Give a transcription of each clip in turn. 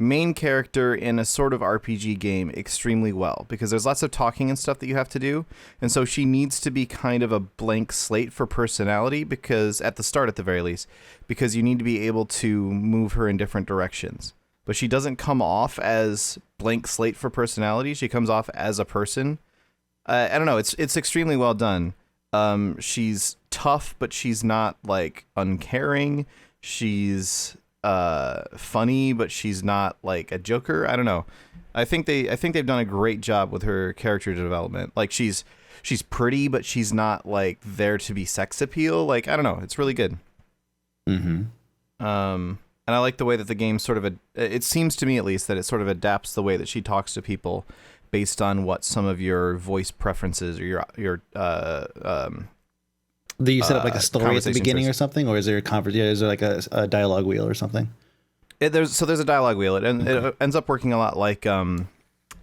main character in a sort of RPG game extremely well, because there's lots of talking and stuff that you have to do. And so she needs to be kind of a blank slate for personality, because at the start, at the very least, because you need to be able to move her in different directions. But she doesn't come off as blank slate for personality. She comes off as a person. I don't know. It's extremely well done. She's tough, but she's not like uncaring. She's funny, but she's not like a joker. I don't know. I think they've done a great job with her character development. Like she's pretty, but she's not like there to be sex appeal. Like I don't know. It's really good. Mm-hmm. And I like the way that the game sort of it seems to me at least that it sort of adapts the way that she talks to people based on what some of your voice preferences or your Do you set up like a story at the beginning choices. Or something, or is there is there like a dialogue wheel or something? There's a dialogue wheel. It ends up working a lot like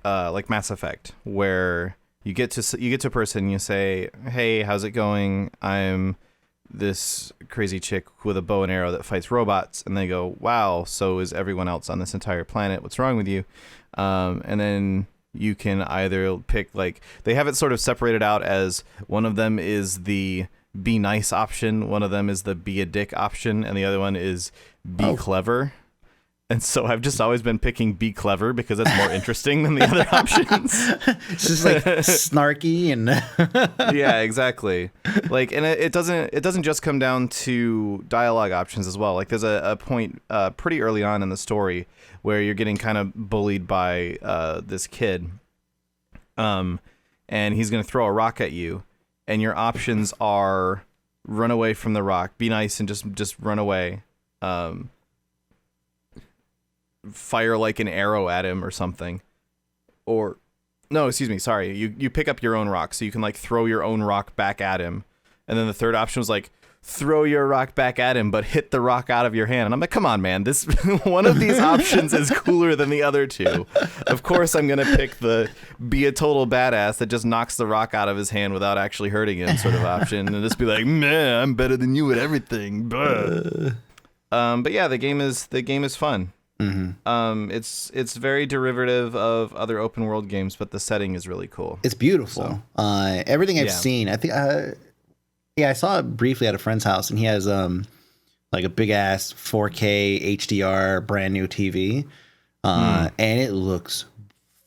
Mass Effect, where you get to a person, you say, "Hey, how's it going? I'm this crazy chick with a bow and arrow that fights robots," and they go, "Wow, so is everyone else on this entire planet? What's wrong with you?" And then you can either pick, like, they have it sort of separated out as one of them is the be nice option, one of them is the be a dick option, and the other one is be clever. And so I've just always been picking be clever because it's more interesting than the other options. It's just like snarky and yeah, exactly. Like, and it doesn't just come down to dialogue options as well. Like there's a point pretty early on in the story where you're getting kind of bullied by this kid, and he's gonna throw a rock at you, and your options are run away from the rock, be nice and just run away, fire like an arrow at him or something, or no, excuse me, sorry, you pick up your own rock, so you can like throw your own rock back at him. And then the third option was like throw your rock back at him but hit the rock out of your hand. And I'm like, come on, man, this one of these options is cooler than the other two. Of course I'm gonna pick the be a total badass that just knocks the rock out of his hand without actually hurting him sort of option, and just be like, man, I'm better than you at everything. But yeah, the game is fun. Mm-hmm. It's very derivative of other open world games, but the setting is really cool. It's beautiful. So, everything I've seen, I think, I saw it briefly at a friend's house, and he has like a big ass 4K HDR brand new TV, and it looks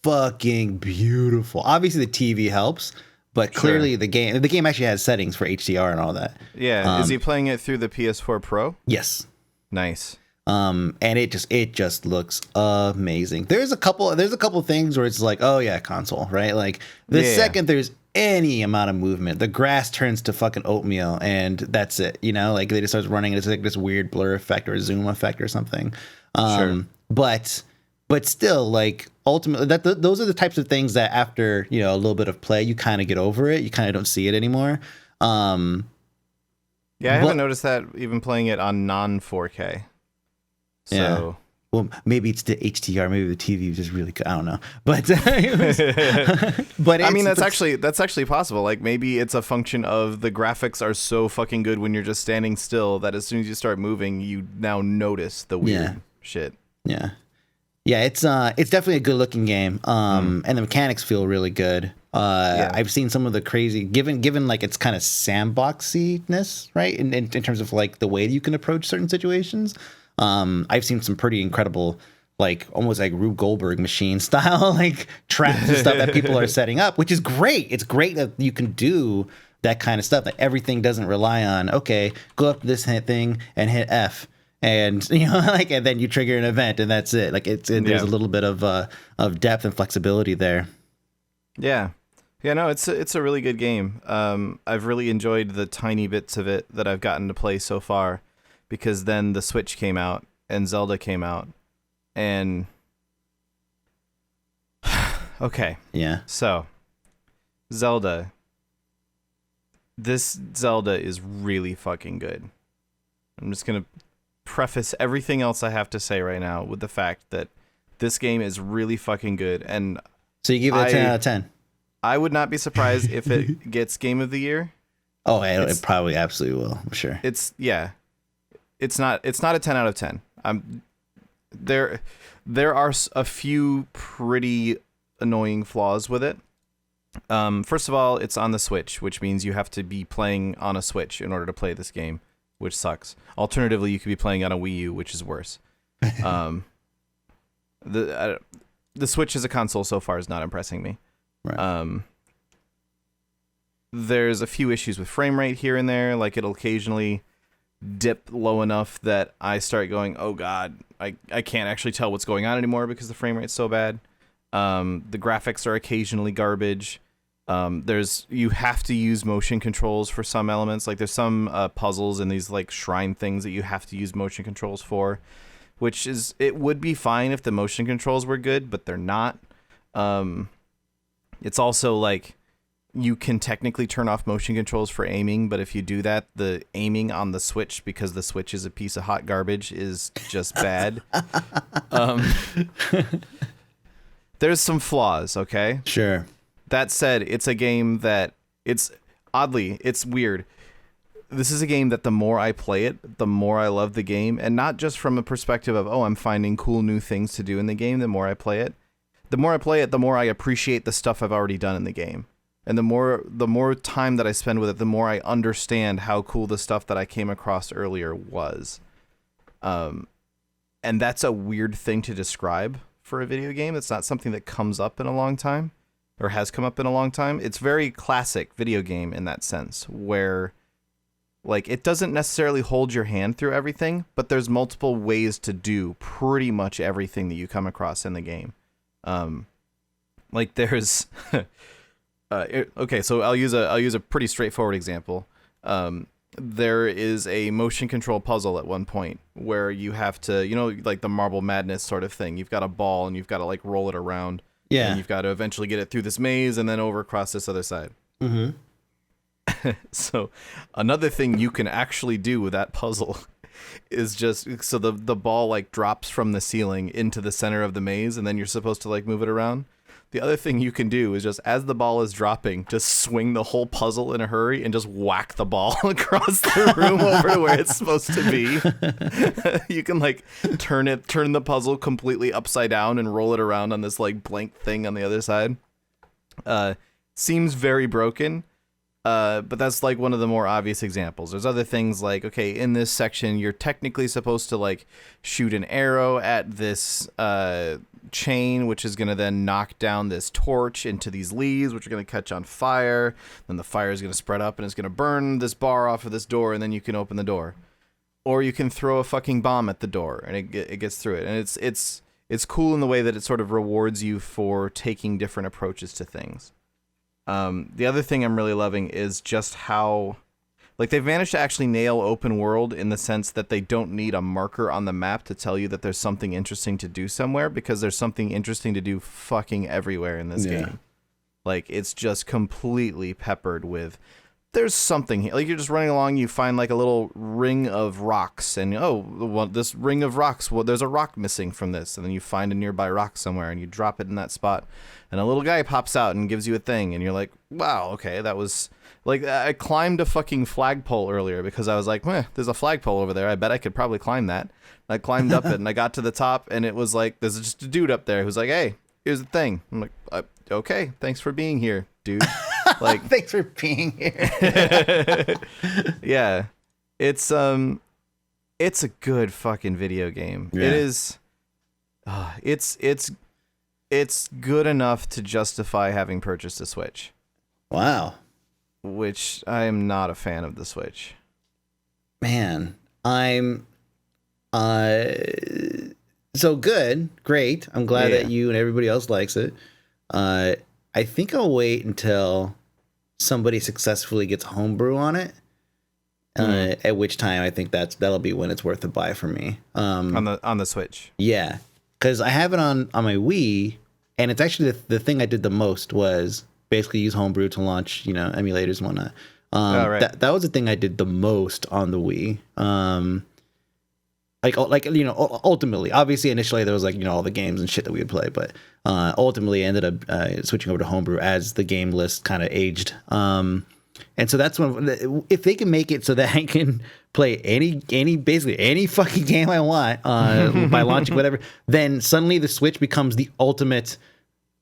fucking beautiful. Obviously, the TV helps, but clearly the game actually has settings for HDR and all that. Yeah, is he playing it through the PS4 Pro? Yes. Nice. And it just looks amazing. There's a couple things where it's like, oh yeah, console, right? Like the second there's any amount of movement, the grass turns to fucking oatmeal, and that's it. You know, like they just starts running, and it's like this weird blur effect or a zoom effect or something. But still, like ultimately, those are the types of things that after a little bit of play, you kind of get over it. You kind of don't see it anymore. Yeah, I haven't noticed that even playing it on non 4K. So. Yeah. Well, maybe it's the HDR. Maybe the TV is just really good. I don't know, but I mean that's actually possible. Like maybe it's a function of the graphics are so fucking good when you're just standing still that as soon as you start moving, you now notice the weird shit. Yeah, it's definitely a good looking game. And the mechanics feel really good. I've seen some of the crazy given like it's kind of sandboxiness, right? In terms of like the way that you can approach certain situations. I've seen some pretty incredible, like almost like Rube Goldberg machine style, like traps and stuff that people are setting up, which is great. It's great that you can do that kind of stuff. That everything doesn't rely on, okay, go up to this thing and hit F, and like, and then you trigger an event and that's it. Like there's a little bit of depth and flexibility there. Yeah. Yeah, no, it's a really good game. I've really enjoyed the tiny bits of it that I've gotten to play so far. Because then the Switch came out and Zelda came out, and okay, yeah. So Zelda, this Zelda is really fucking good. I'm just gonna preface everything else I have to say right now with the fact that this game is really fucking good, and so you give it a 10 out of 10. I would not be surprised if it gets Game of the Year. Oh, it probably absolutely will. I'm sure. It's not a 10 out of 10. there are a few pretty annoying flaws with it. First of all, it's on the Switch, which means you have to be playing on a Switch in order to play this game, which sucks. Alternatively, you could be playing on a Wii U, which is worse. The Switch as a console so far is not impressing me. Right. There's a few issues with frame rate here and there. Like, it'll occasionally dip low enough that I start going, oh god, I can't actually tell what's going on anymore because the frame rate's so bad. The graphics are occasionally garbage. You have to use motion controls for some elements. Like, there's some puzzles and these like shrine things that you have to use motion controls for, which is, it would be fine if the motion controls were good, but they're not. It's also like, you can technically turn off motion controls for aiming, but if you do that, the aiming on the Switch, because the Switch is a piece of hot garbage, is just bad. There's some flaws, okay? Sure. That said, it's a game that it's weird. This is a game that the more I play it, the more I love the game, and not just from a perspective of, oh, I'm finding cool new things to do in the game. The more I play it, the more I appreciate the stuff I've already done in the game. And the more time that I spend with it, the more I understand how cool the stuff that I came across earlier was. And that's a weird thing to describe for a video game. It's not something that comes up in a long time, or has come up in a long time. It's very classic video game in that sense, where like, it doesn't necessarily hold your hand through everything, but there's multiple ways to do pretty much everything that you come across in the game. Like, there's okay, so I'll use a pretty straightforward example. There is a motion control puzzle at one point where you have to, like the Marble Madness sort of thing. You've got a ball and you've got to like roll it around. Yeah. And you've got to eventually get it through this maze and then over across this other side. Mm-hmm. So another thing you can actually do with that puzzle is just, so the ball like drops from the ceiling into the center of the maze, and then you're supposed to like move it around. The other thing you can do is just, as the ball is dropping, just swing the whole puzzle in a hurry and just whack the ball across the room over to where it's supposed to be. You can like turn the puzzle completely upside down and roll it around on this like blank thing on the other side. Seems very broken. But that's like one of the more obvious examples. There's other things like, okay, in this section, you're technically supposed to like shoot an arrow at this chain, which is going to then knock down this torch into these leaves, which are going to catch on fire. Then the fire is going to spread up and it's going to burn this bar off of this door, and then you can open the door. Or you can throw a fucking bomb at the door and it gets through it. And it's cool in the way that it sort of rewards you for taking different approaches to things. The other thing I'm really loving is just how, like, they've managed to actually nail open world in the sense that they don't need a marker on the map to tell you that there's something interesting to do somewhere, because there's something interesting to do fucking everywhere in this game. Like, it's just completely peppered with, there's something here. Like, you're just running along, you find like a little ring of rocks, and this ring of rocks, well, there's a rock missing from this, and then you find a nearby rock somewhere and you drop it in that spot, and a little guy pops out and gives you a thing, and you're like, wow, okay, that was like, I climbed a fucking flagpole earlier because I was like, there's a flagpole over there, I bet I could probably climb that. I climbed up it and I got to the top, and it was like, there's just a dude up there who's like, hey, here's the thing. I'm like, okay, thanks for being here, dude. Like, thanks for being here. Yeah, it's a good fucking video game. Yeah. It is. It's good enough to justify having purchased a Switch. Wow. Which I am not a fan of the Switch. Man, I'm so good, great. I'm glad that you and everybody else likes it. I think I'll wait until somebody successfully gets homebrew on it. At which time I think that'll be when it's worth a buy for me. On the Switch. Yeah, because I have it on my Wii, and it's actually the thing I did the most was basically use homebrew to launch emulators and whatnot. Right. That was the thing I did the most on the Wii. Ultimately, obviously initially there was all the games and shit that we would play, but ultimately I ended up switching over to homebrew as the game list kind of aged. And so that's when, if they can make it so that I can play basically any fucking game I want by launching whatever, then suddenly the Switch becomes the ultimate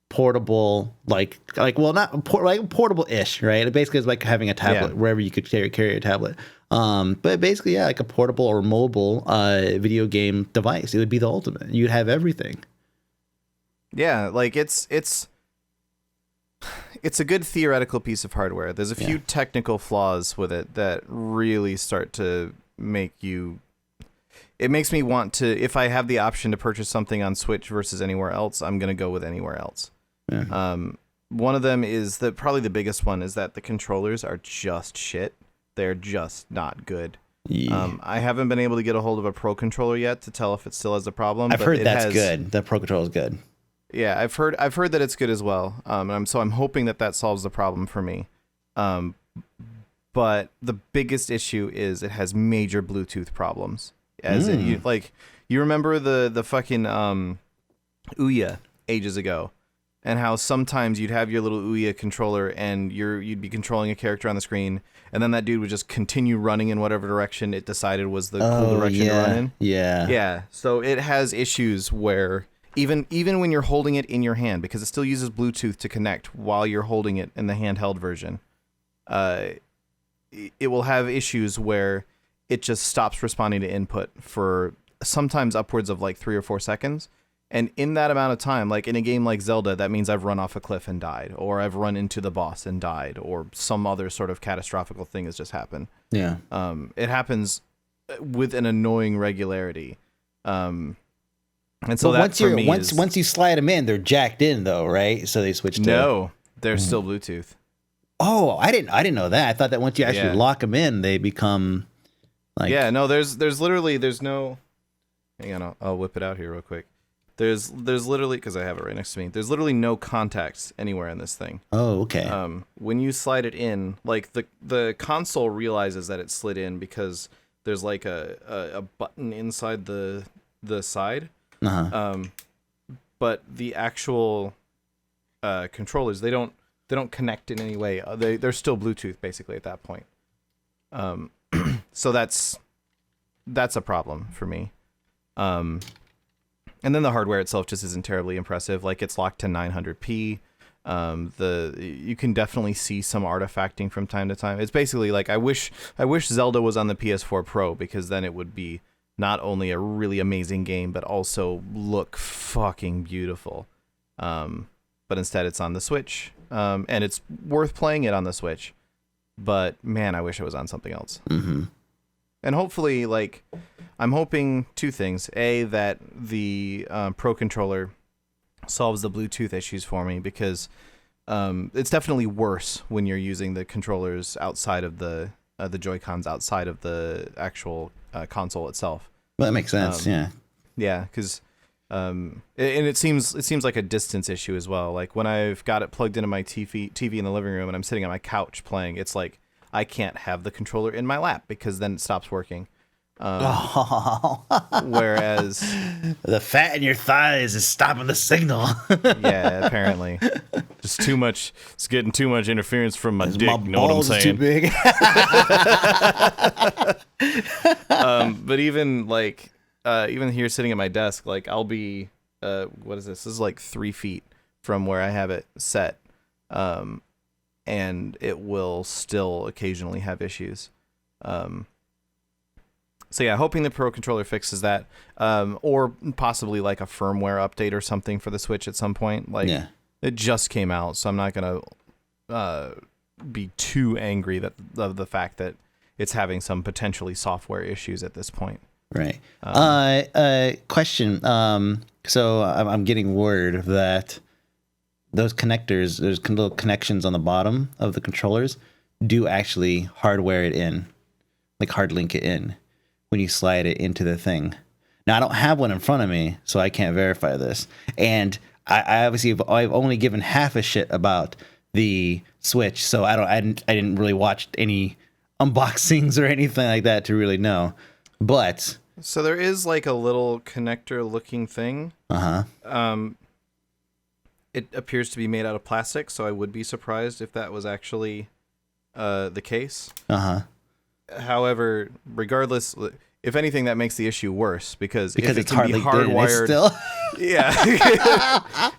portable, portable-ish, right? It basically is like having a tablet wherever you could carry a tablet. But basically, yeah, like a portable or mobile video game device. It would be the ultimate. You'd have everything. Yeah, like it's a good theoretical piece of hardware. There's a few technical flaws with it that really start to make you... It makes me want to, if I have the option to purchase something on Switch versus anywhere else, I'm going to go with anywhere else. Yeah. One of them is probably the biggest one is that the controllers are just shit. They're just not good. Yeah. I haven't been able to get a hold of a Pro controller yet to tell if it still has a problem. I've heard that's good. The Pro controller is good. Yeah, I've heard that it's good as well. I'm hoping that solves the problem for me. But the biggest issue is it has major Bluetooth problems. You remember the fucking Ouya ages ago, and how sometimes you'd have your little Ouya controller and you'd be controlling a character on the screen, and then that dude would just continue running in whatever direction it decided was the cool direction to run in. Yeah. Yeah. So it has issues where even when you're holding it in your hand, because it still uses Bluetooth to connect while you're holding it in the handheld version, it will have issues where it just stops responding to input for sometimes upwards of like 3 or 4 seconds. And in that amount of time, like in a game like Zelda, that means I've run off a cliff and died, or I've run into the boss and died, or some other sort of catastrophic thing has just happened. Yeah. It happens with an annoying regularity. And so once you slide them in, they're jacked in though, right? So they switch to... No, they're still Bluetooth. Oh, I didn't know that. I thought that once you actually lock them in, they become like... Yeah, no, there's no... Hang on, I'll whip it out here real quick. There's literally, because I have it right next to me, there's literally no contacts anywhere in this thing. Oh, okay. When you slide it in, like the console realizes that it slid in because there's like a button inside the side. Uh-huh. But the actual controllers, they don't connect in any way. They're still Bluetooth basically at that point. So that's a problem for me. And then the hardware itself just isn't terribly impressive. Like, it's locked to 900p. You can definitely see some artifacting from time to time. It's basically like I wish Zelda was on the PS4 Pro, because then it would be not only a really amazing game but also look fucking beautiful. But instead it's on the Switch, and it's worth playing it on the Switch. But man, I wish it was on something else. Mm-hmm. And hopefully, like, I'm hoping 2 things. A, that the Pro controller solves the Bluetooth issues for me, because it's definitely worse when you're using the controllers outside of the Joy-Cons, outside of the actual console itself. Well, that makes sense, yeah. Yeah, because... and it seems like a distance issue as well. Like, when I've got it plugged into my TV in the living room and I'm sitting on my couch playing, it's like I can't have the controller in my lap because then it stops working. Whereas the fat in your thighs is stopping the signal. Yeah, apparently. Just too much. It's getting too much interference from my dick. My know what I'm balls saying? too big. But even like, even here sitting at my desk, like I'll be, what is this? This is like 3 feet from where I have it set. And it will still occasionally have issues. So yeah, hoping the Pro controller fixes that, or possibly like a firmware update or something for the Switch at some point. Like, it just came out, so I'm not gonna be too angry of the fact that it's having some potentially software issues at this point. Right. Question. So I'm getting word that those connectors, there's little connections on the bottom of the controllers, do actually hardware it in, like hard link it in when you slide it into the thing. Now, I don't have one in front of me, so I can't verify this. And I obviously I've only given half a shit about the Switch, so I didn't really watch any unboxings or anything like that to really know. But so there is like a little connector looking thing. It appears to be made out of plastic, so I would be surprised if that was actually the case. Uh-huh. However, regardless, if anything, that makes the issue worse because if it's it can hardly be hardwired. still. Yeah.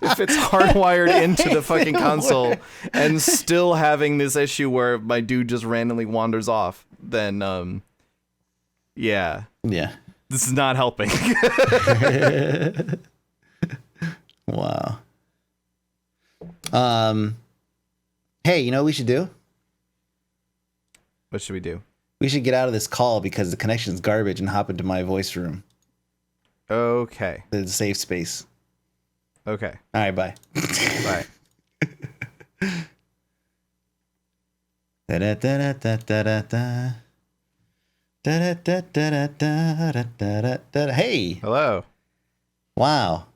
If it's hardwired into the fucking console and still having this issue where my dude just randomly wanders off, then yeah. Yeah. This is not helping. Wow. Hey, you know what we should do? What should we do? We should get out of this call because the connection's garbage and hop into my voice room. Okay. It's a safe space. Okay. All right, bye. Bye. Hey. Hello. Wow.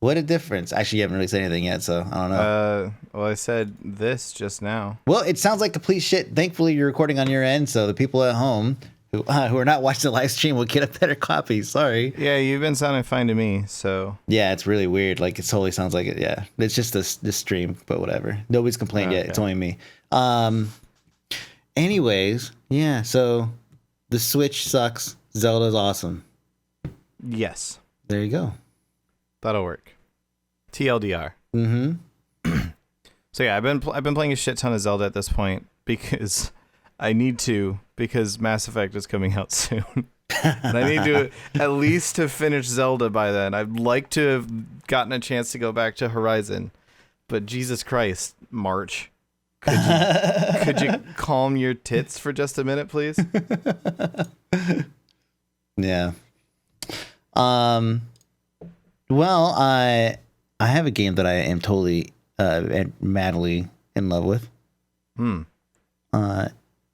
What a difference. Actually, you haven't really said anything yet, so I don't know. Well, I said this just now. Well, it sounds like complete shit. Thankfully, you're recording on your end, so the people at home who are not watching the live stream will get a better copy. Sorry. Yeah, you've been sounding fine to me, so. Yeah, it's really weird. Like, it totally sounds like it. Yeah, it's just this stream, but whatever. Nobody's complained yet. It's only me. Anyways, yeah, so the Switch sucks. Zelda's awesome. Yes. There you go. That'll work. TLDR. Mm-hmm. So yeah, I've been playing a shit ton of Zelda at this point because I need to, because Mass Effect is coming out soon. And I need to at least to finish Zelda by then. I'd like to have gotten a chance to go back to Horizon, but Jesus Christ, March. Could you calm your tits for just a minute, please? Yeah. Well, I have a game that I am totally madly in love with.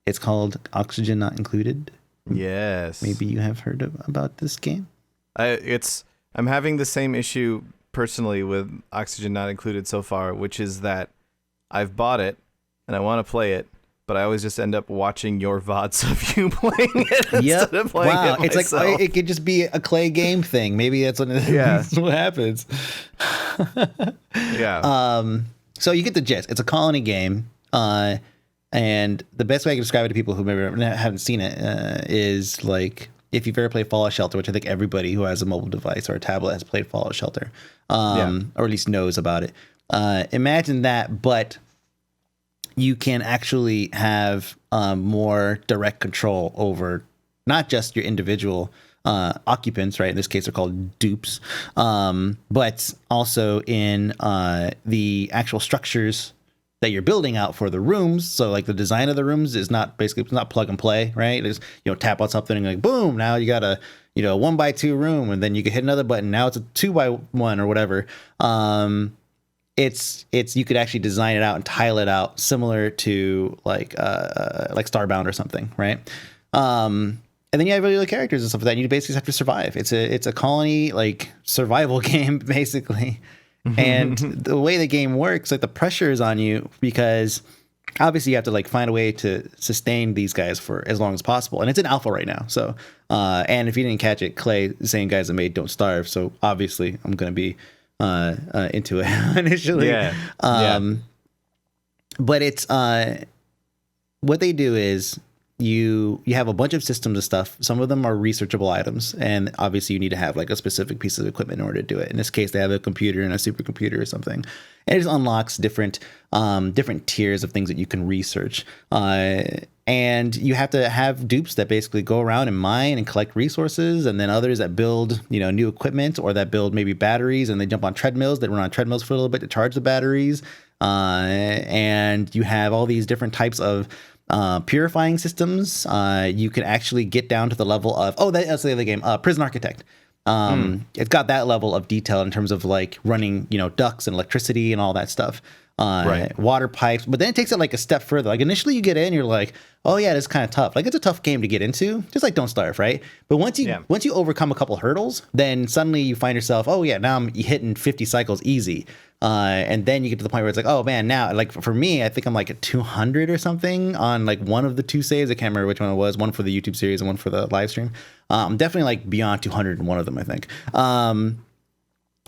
It's called Oxygen Not Included. Yes. Maybe you have heard about this game. I'm having the same issue personally with Oxygen Not Included so far, which is that I've bought it and I want to play it, but I always just end up watching your VODs of you playing it instead of playing it myself. It's like it could just be a Clay game thing. Maybe that's what that's what happens. Yeah. So you get the gist. It's a colony game, and the best way I can describe it to people who maybe haven't seen it is like if you've ever played Fallout Shelter, which I think everybody who has a mobile device or a tablet has played Fallout Shelter, or at least knows about it. Imagine that, but you can actually have more direct control over not just your individual occupants, right? In this case, they're called dupes, but also in the actual structures that you're building out for the rooms. So like the design of the rooms is not plug and play, right? It's, tap on something and like, boom, now you got a, 1x2 room, and then you can hit another button. Now it's a 2x1 or whatever. It's you could actually design it out and tile it out similar to like Starbound or something, right? And then you have regular characters and stuff like that. And you basically have to survive. It's a colony like survival game basically. And the way the game works, like the pressure is on you because obviously you have to like find a way to sustain these guys for as long as possible. And it's in alpha right now. So and if you didn't catch it, Clay, the same guys that made Don't Starve. So obviously I'm gonna be into it initially. Yeah. But it's what they do is you have a bunch of systems of stuff. Some of them are researchable items, and obviously you need to have like a specific piece of equipment in order to do it. In this case, they have a computer and a supercomputer or something, and it just unlocks different tiers of things that you can research. And you have to have dupes that basically go around and mine and collect resources, and then others that build, new equipment or that build maybe batteries, and they jump on treadmills. They run on treadmills for a little bit to charge the batteries. And you have all these different types of purifying systems. You can actually get down to the level of that's the other game, Prison Architect. It's got that level of detail in terms of like running, ducts and electricity and all that stuff. Right. Water pipes, but then it takes it like a step further. Like initially you get in, you're like, oh yeah, this is kind of tough. Like it's a tough game to get into, just like Don't Starve, right? But once you overcome a couple hurdles, then suddenly you find yourself, oh yeah, now I'm hitting 50 cycles easy. And then you get to the point where it's like, oh man, now like for me, I think I'm like at 200 or something on like one of the two saves. I can't remember which one it was, one for the YouTube series and one for the live stream. I'm definitely like beyond 200 in one of them, I think.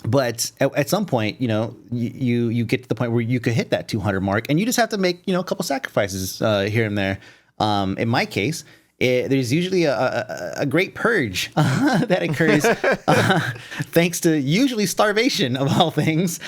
But at some point, you get to the point where you could hit that 200 mark, and you just have to make a couple sacrifices here and there. In my case, there's usually a great purge that occurs thanks to usually starvation of all things,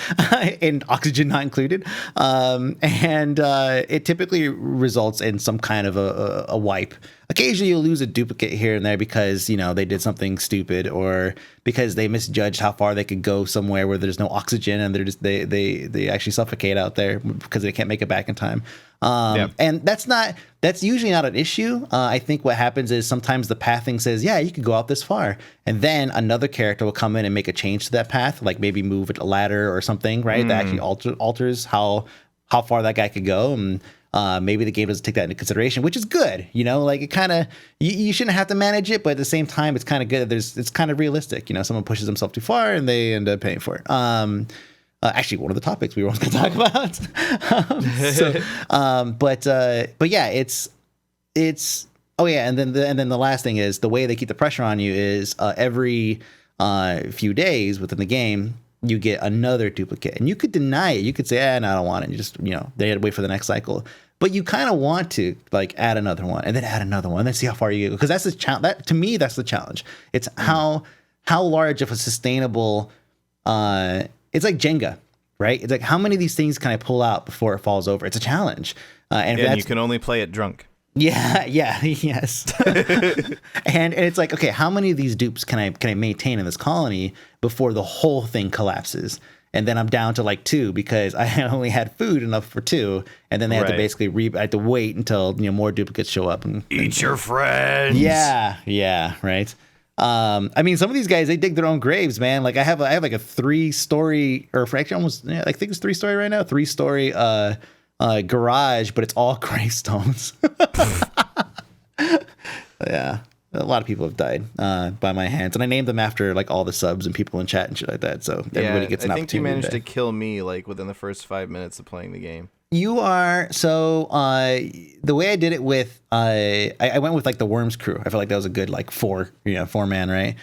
and oxygen not included. And it typically results in some kind of a wipe. Occasionally you'll lose a duplicate here and there because, they did something stupid, or because they misjudged how far they could go somewhere where there's no oxygen, and they actually suffocate out there because they can't make it back in time. And that's usually not an issue. I think what happens is sometimes the pathing says, yeah, you could go out this far. And then another character will come in and make a change to that path, like maybe move a ladder or something, right? That actually alters how far that guy could go. And maybe the game doesn't take that into consideration, which is good. Like it kind of, you shouldn't have to manage it, but at the same time, it's kind of good. It's kind of realistic. Someone pushes himself too far and they end up paying for it. Actually, one of the topics we were going to talk about. But yeah, it's. Oh yeah, and then the last thing is the way they keep the pressure on you is every few days within the game you get another duplicate, and you could deny it. You could say, no, I don't want it. You just they had to wait for the next cycle. But you kind of want to like add another one, and then add another one, and then see how far you go, because that's the challenge. That to me, that's the challenge. It's how large of a sustainable. It's like Jenga, right? It's like how many of these things can I pull out before it falls over? It's a challenge, and you can only play it drunk. Yeah, yes. and it's like, okay, how many of these dupes can I maintain in this colony before the whole thing collapses? And then I'm down to like 2 because I only had food enough for 2, and then they have to basically I have to wait until more duplicates show up and eat your friends. Yeah, right. I mean, some of these guys, they dig their own graves, man. Like I have like a 3-story, or actually almost, I think it's 3-story right now, 3-story garage, but it's all gravestones. Yeah, a lot of people have died by my hands, and I named them after like all the subs and people in chat and shit like that. So everybody gets an opportunity. I think you managed to kill me like within the first 5 minutes of playing the game. You are so the way I did it with I went with like the Worms crew. I felt like that was a good like 4-man, right?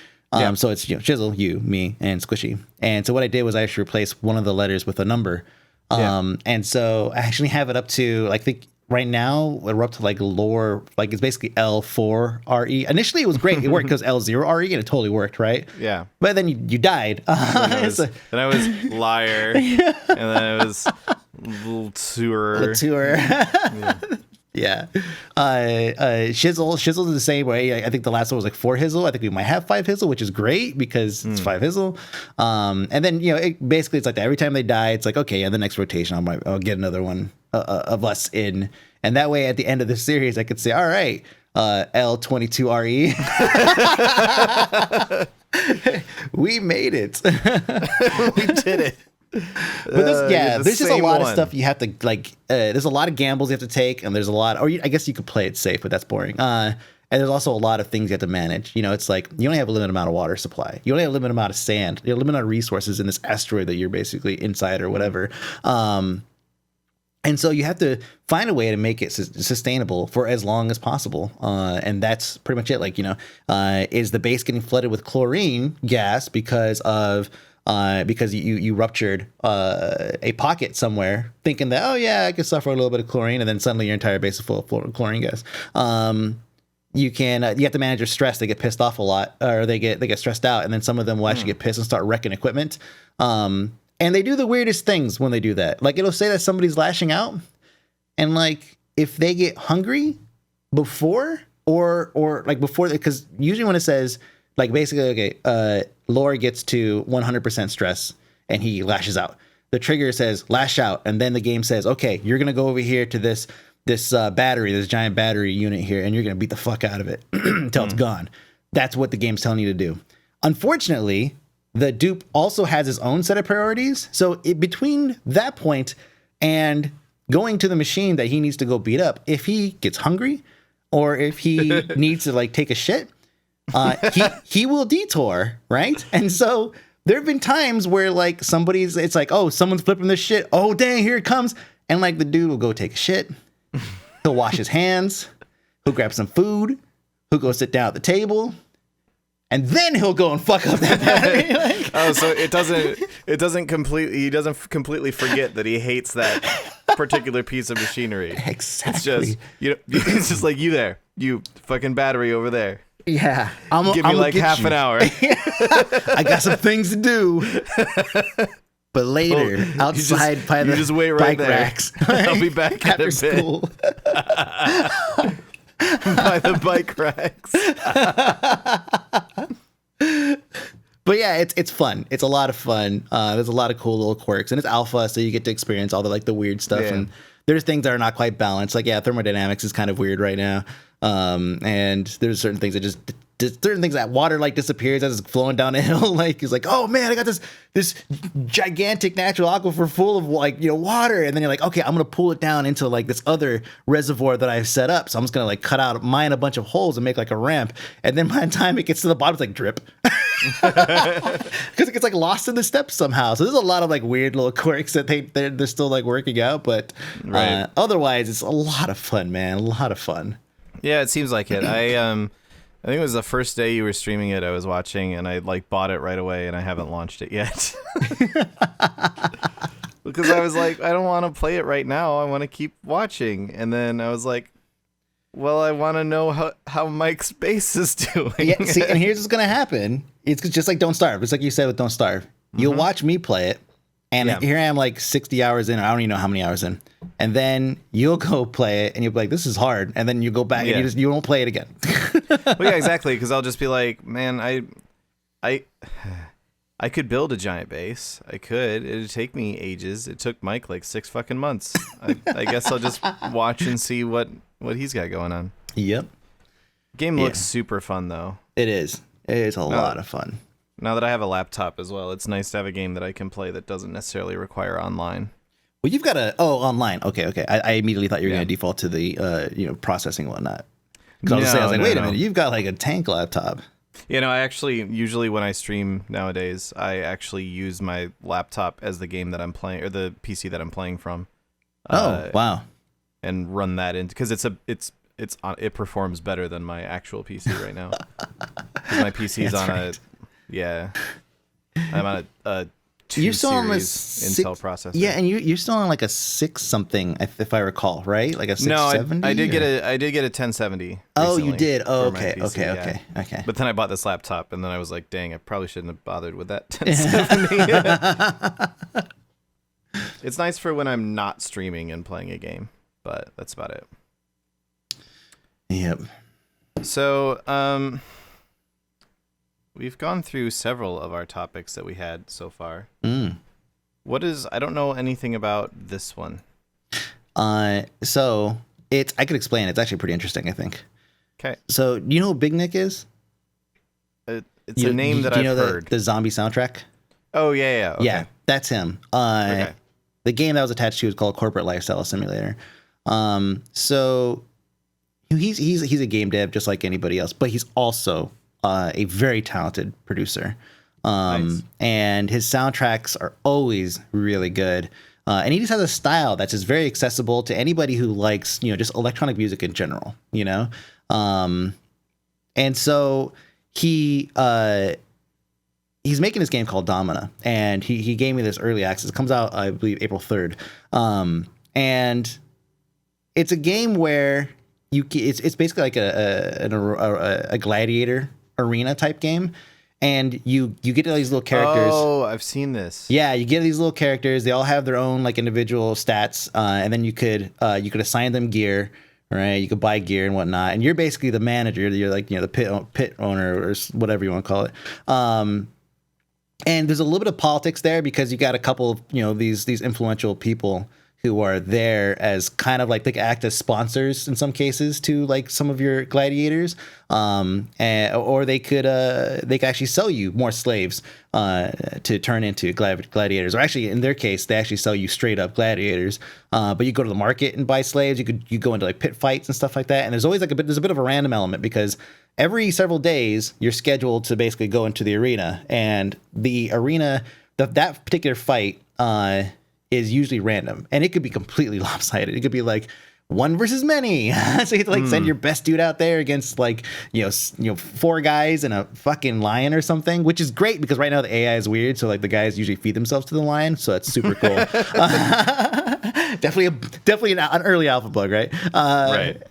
So it's Chisel, you, me, and Squishy. And so what I did was I actually replaced one of the letters with a number. And so I actually have it up to, I think right now we're up to like lore, like it's basically L4RE. Initially it was great. It worked because L0RE, and it totally worked, right? Yeah. But then you died. Then I was liar. And then it was Latour. Yeah. Shizzle the same way. I think the last one was like 4 Hizzle. I think we might have 5 Hizzle, which is great because it's 5 Hizzle. And then, basically it's like that. Every time they die, it's like, okay, the next rotation, I'll get another one of us in. And that way at the end of the series, I could say, all right, L22RE. We made it. We did it. But there's just a lot of stuff you have to like. There's a lot of gambles you have to take, and there's a lot. I guess you could play it safe, but that's boring. And there's also a lot of things you have to manage. It's like you only have a limited amount of water supply. You only have a limited amount of sand. You have a limited amount of resources in this asteroid that you're basically inside or whatever. And so you have to find a way to make it sustainable for as long as possible. And that's pretty much it. Like is the base getting flooded with chlorine gas because you ruptured a pocket somewhere, thinking that, oh yeah, I could suffer a little bit of chlorine, and then suddenly your entire base is full of chlorine gas. You have to manage your stress. They get pissed off a lot, or they get stressed out, and then some of them will actually get pissed and start wrecking equipment. And they do the weirdest things when they do that. Like it'll say that somebody's lashing out, and like if they get hungry before or like before, because usually when it says like basically, okay, Lore gets to 100% stress and he lashes out. The trigger says lash out, and then the game says, okay, you're gonna go over here to this battery, this giant battery unit here, and you're gonna beat the fuck out of it until it's gone. That's what the game's telling you to do. Unfortunately, the dupe also has his own set of priorities. So between that point and going to the machine that he needs to go beat up, if he gets hungry or if he needs to like take a shit, he will detour, right? And so there have been times where like it's like, oh, someone's flipping this shit. Oh, dang, here it comes. And like the dude will go take a shit. He'll wash his hands. He'll grab some food. He'll go sit down at the table. and then he'll go and fuck up that battery. Like, Oh, so he doesn't completely forget that he hates that particular piece of machinery. exactly. It's just like, you fucking battery over there. Yeah. Give me like half an hour. I got some things to do. But later, outside by the just wait right bike there. racks. I'll be back in a after bit. school. By the bike racks. But yeah, it's fun. It's a lot of fun. There's a lot of cool little quirks, and it's alpha, so you get to experience all the like the weird stuff. Yeah. And there's things that are not quite balanced. Like thermodynamics is kind of weird right now. And there's certain things that just certain things that water like disappears as it's flowing down a hill. Like he's like, oh man, I got this gigantic natural aquifer full of water, and then you're like, okay, I'm gonna pull it down into like this other reservoir that I've set up. So I'm just gonna like mine a bunch of holes and make like a ramp. And then by the time it gets to the bottom, it's like drip. Because it gets like lost in the steps somehow. So there's a lot of like weird little quirks that they're still like working out. But otherwise, it's a lot of fun, man. A lot of fun. Yeah, it seems like it. I think it was the first day you were streaming it, I was watching, and I like bought it right away, and I haven't launched it yet. Because I was like, I don't want to play it right now. I want to keep watching. And then I was like, well, I want to know how Mike's base is doing. Yeah, see, and here's what's going to happen. It's just like Don't Starve. It's like you said with Don't Starve. You'll watch me play it, and here I am like 60 hours in. I don't even know how many hours in. And then you'll go play it, and you'll be like, this is hard. And then you go back, and you won't play it again. Well, yeah, exactly, because I'll just be like, man, I could build a giant base. I could. It'd take me ages. It took Mike like 6 fucking months. I guess I'll just watch and see what he's got going on. Yep. Game looks super fun, though. It is. It is a lot of fun. Now that I have a laptop as well, it's nice to have a game that I can play that doesn't necessarily require online. Well, you've got online. Okay. I immediately thought you were going to default to the processing and whatnot. Because I was like, wait a minute, you've got like a tank laptop. I actually, usually when I stream nowadays, I actually use my laptop as the game that I'm playing, or the PC that I'm playing from. Wow. And run that into, because it performs better than my actual PC right now. Because my PC's on I'm on a 2 series Intel processor. Yeah, and you're still on like a 6 something, if I recall, right? Like a 670. No, I did get a 1070. Oh, you did. Oh, okay, PC, okay. But then I bought this laptop, and then I was like, dang, I probably shouldn't have bothered with that 1070. It's nice for when I'm not streaming and playing a game, but that's about it. Yep. So, we've gone through several of our topics that we had so far. I don't know anything about this one. So I could explain. It's actually pretty interesting, I think. Okay. So do you know who Big Nick is? It's a name that I've heard. The zombie soundtrack? Oh, yeah. Okay. Yeah, that's him. Okay. The game that was attached to is called Corporate Lifestyle Simulator. So he's a game dev just like anybody else, but he's also a very talented producer. Nice. And his soundtracks are always really good. And he just has a style that's just very accessible to anybody who likes, just electronic music in general, And so he's making this game called Domina, and he gave me this early access. It comes out, I believe, April 3rd. And it's a game where it's basically like a gladiator arena type game, and you get these little characters. Oh, I've seen this. Yeah, you get these little characters. They all have their own like individual stats, and then you could assign them gear. Right, you could buy gear and whatnot, and you're basically the manager. You're like the pit owner or whatever you want to call it. And there's a little bit of politics there because you got a couple of these influential people who are there as kind of like they act as sponsors in some cases to like some of your gladiators, or they could actually sell you more slaves to turn into gladiators, or actually in their case they actually sell you straight up gladiators. But you go to the market and buy slaves. You go into like pit fights and stuff like that, and there's always there's a bit of a random element because every several days you're scheduled to basically go into the arena, and the arena that particular fight is usually random, and it could be completely lopsided. It could be like one versus many. So you have to like send your best dude out there against like, 4 guys and a fucking lion or something, which is great because right now the AI is weird. So like the guys usually feed themselves to the lion. So that's super cool. Definitely an early alpha bug, right? Right.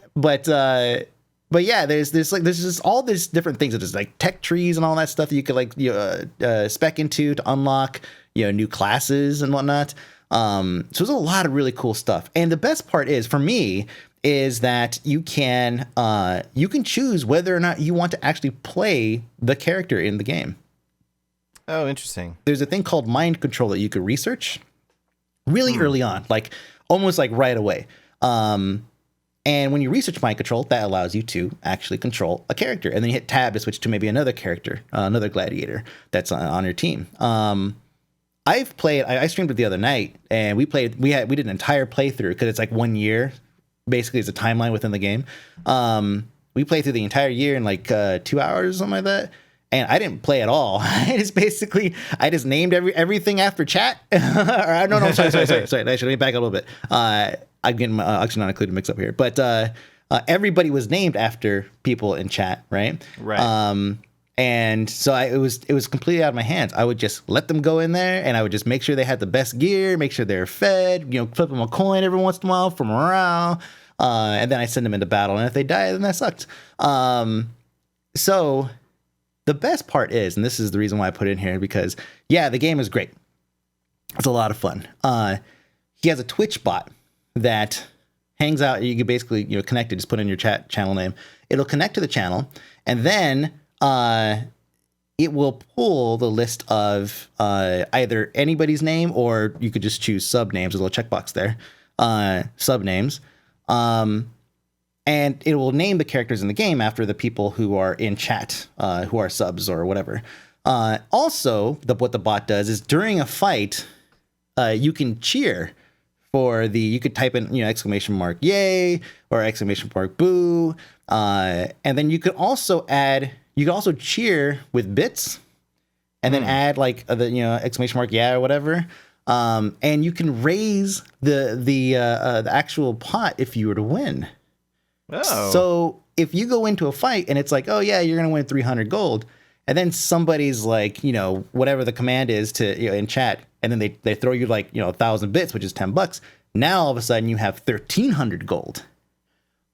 But yeah, there's just all these different things. There's like tech trees and all that stuff that you could like spec into to unlock new classes and whatnot. So there's a lot of really cool stuff. And the best part is for me is that you can choose whether or not you want to actually play the character in the game. Oh, interesting. There's a thing called mind control that you could research really early on, like almost like right away. And when you research mind control, that allows you to actually control a character. And then you hit tab to switch to maybe another character, another gladiator that's on your team. I streamed it the other night, and we did an entire playthrough because it's like 1 year, basically it's a timeline within the game. We played through the entire year in like 2 hours or something like that. And I didn't play at all. I just named everything after chat. No, sorry. Let me back up a little bit. I'm getting my Oxygen Included mixed up here. But everybody was named after people in chat, right? Right. And so it was completely out of my hands. I would just let them go in there, and I would just make sure they had the best gear, make sure they're fed, flip them a coin every once in a while for morale, and then I send them into battle. And if they die, then that sucked. So the best part is, and this is the reason why I put it in here, because the game is great. It's a lot of fun. He has a Twitch bot that hangs out. You can basically connect it. Just put in your channel name. It'll connect to the channel, and then it will pull the list of either anybody's name, or you could just choose sub names. There's a little checkbox there, sub names, and it will name the characters in the game after the people who are in chat, who are subs or whatever. Also, what the bot does is during a fight, you can cheer for you could type in exclamation mark yay or exclamation mark boo, and then you could also cheer with bits, and then add like the exclamation mark yeah or whatever, and you can raise the actual pot if you were to win. Oh. So if you go into a fight and it's like, oh yeah, you're gonna win 300 gold, and then somebody's like, whatever the command is to in chat, and then they throw you like 1,000 bits, which is $10. Now all of a sudden you have 1,300 gold.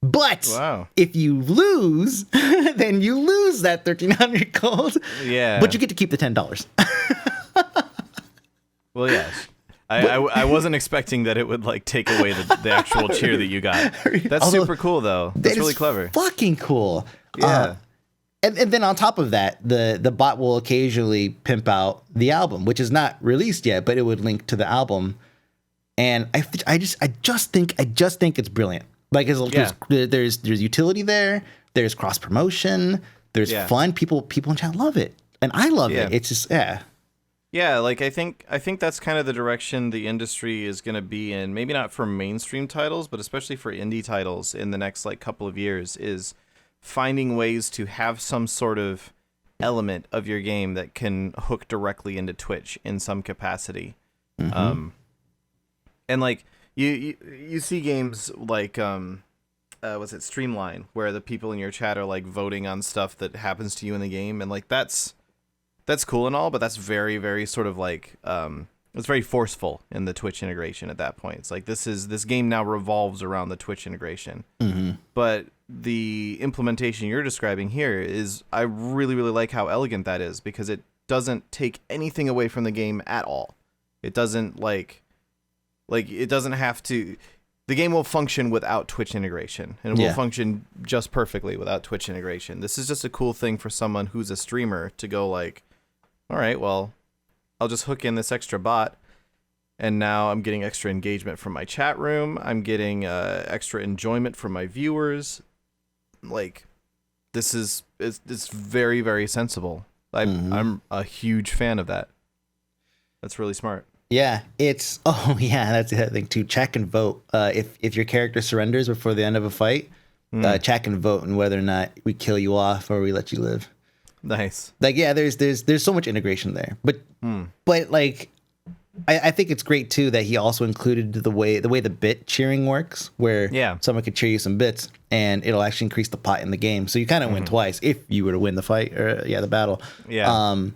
But if you lose, then you lose that 1,300 gold. Yeah. But you get to keep the $10. Well, yes. I wasn't expecting that it would like take away the actual cheer that you got. That's super cool though. That's really clever. Fucking cool. Yeah. And then on top of that, the bot will occasionally pimp out the album, which is not released yet, but it would link to the album. And I just think it's brilliant. Like there's utility there. There's cross promotion. There's fun. People in chat love it, and I love it. It's just Yeah, like I think that's kind of the direction the industry is going to be in. Maybe not for mainstream titles, but especially for indie titles in the next like couple of years, is finding ways to have some sort of element of your game that can hook directly into Twitch in some capacity. Mm-hmm. And like you see games like was it Streamline, where the people in your chat are like voting on stuff that happens to you in the game, and like that's cool and all, but that's very, very sort of like it's very forceful in the Twitch integration at that point. It's like this game now revolves around the Twitch integration. Mm-hmm. But the implementation you're describing here is, I really, really like how elegant that is, because it doesn't take anything away from the game at all. It doesn't like it doesn't have to. The game will function without Twitch integration, and it will function just perfectly without Twitch integration. This is just a cool thing for someone who's a streamer to go like, all right, well, I'll just hook in this extra bot, and now I'm getting extra engagement from my chat room. I'm getting extra enjoyment from my viewers. Like, it's very, very sensible. I'm a huge fan of that. That's really smart. Yeah, that's the other thing too. Check and vote. If your character surrenders before the end of a fight, check and vote on whether or not we kill you off or we let you live. Nice. Like, yeah, there's so much integration there, but like I think it's great too that he also included the way the bit cheering works, where someone could cheer you some bits and it'll actually increase the pot in the game. So you kind of win twice if you were to win the fight or the battle. Yeah.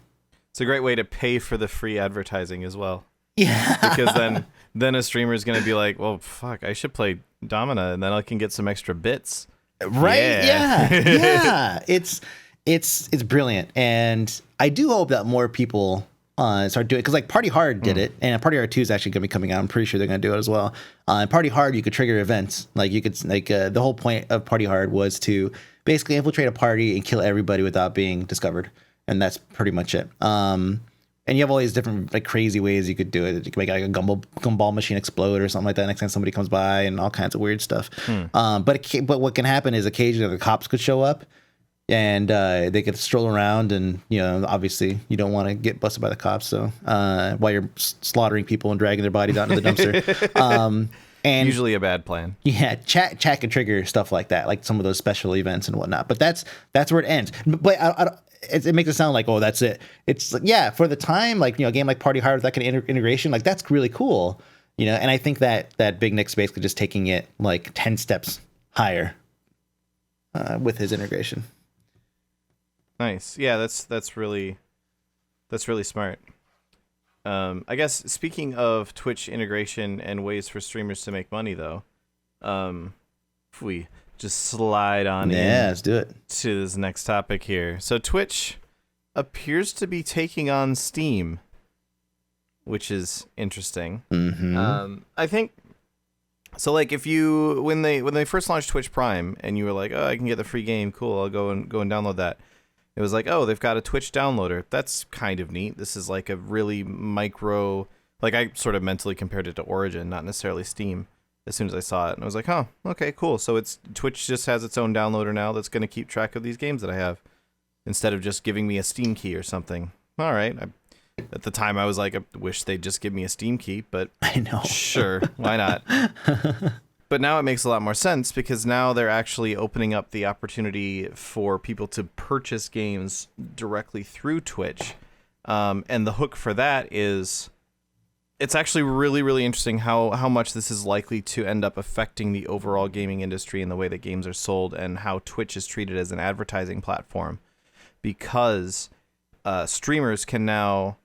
It's a great way to pay for the free advertising as well. Yeah. Because then a streamer is going to be like, well, fuck, I should play Domina and then I can get some extra bits. Right? Yeah. It's brilliant. And I do hope that more people start doing it, because like Party Hard did it, and Party Hard 2 is actually going to be coming out. I'm pretty sure they're going to do it as well. In Party Hard, you could trigger events. Like you could the whole point of Party Hard was to basically infiltrate a party and kill everybody without being discovered, and that's pretty much it. And you have all these different like crazy ways you could do it. You could make like a gumball machine explode or something like that next time somebody comes by, and all kinds of weird stuff. But what can happen is occasionally the cops could show up, and they could stroll around, and obviously you don't want to get busted by the cops. So while you're slaughtering people and dragging their bodies out into the dumpster, and usually a bad plan. Yeah, chat can trigger stuff like that, like some of those special events and whatnot. But that's where it ends. But it makes it sound like, oh, that's it. It's like, yeah, for the time, like a game like Party Hard with that kind of integration, like that's really cool. And I think that Big Nick's basically just taking it like 10 steps higher with his integration. Nice. Yeah, that's really smart. I guess speaking of Twitch integration and ways for streamers to make money, though, if we just slide on in, let's do it to this next topic here. So Twitch appears to be taking on Steam, which is interesting. I think so. Like if you when they first launched Twitch Prime and you were like, oh, I can get the free game, cool, I'll go and download that. It was like, oh, they've got a Twitch downloader. That's kind of neat. This is like a really micro, like I sort of mentally compared it to Origin, not necessarily Steam, as soon as I saw it. And I was like, oh, okay, cool. So Twitch just has its own downloader now that's going to keep track of these games that I have, instead of just giving me a Steam key or something. All right. At the time, I was like, I wish they'd just give me a Steam key, but I know. Sure, why not? But now it makes a lot more sense, because now they're actually opening up the opportunity for people to purchase games directly through Twitch. And the hook for that is, it's actually really, really interesting how much this is likely to end up affecting the overall gaming industry and the way that games are sold, and how Twitch is treated as an advertising platform. Because streamers can now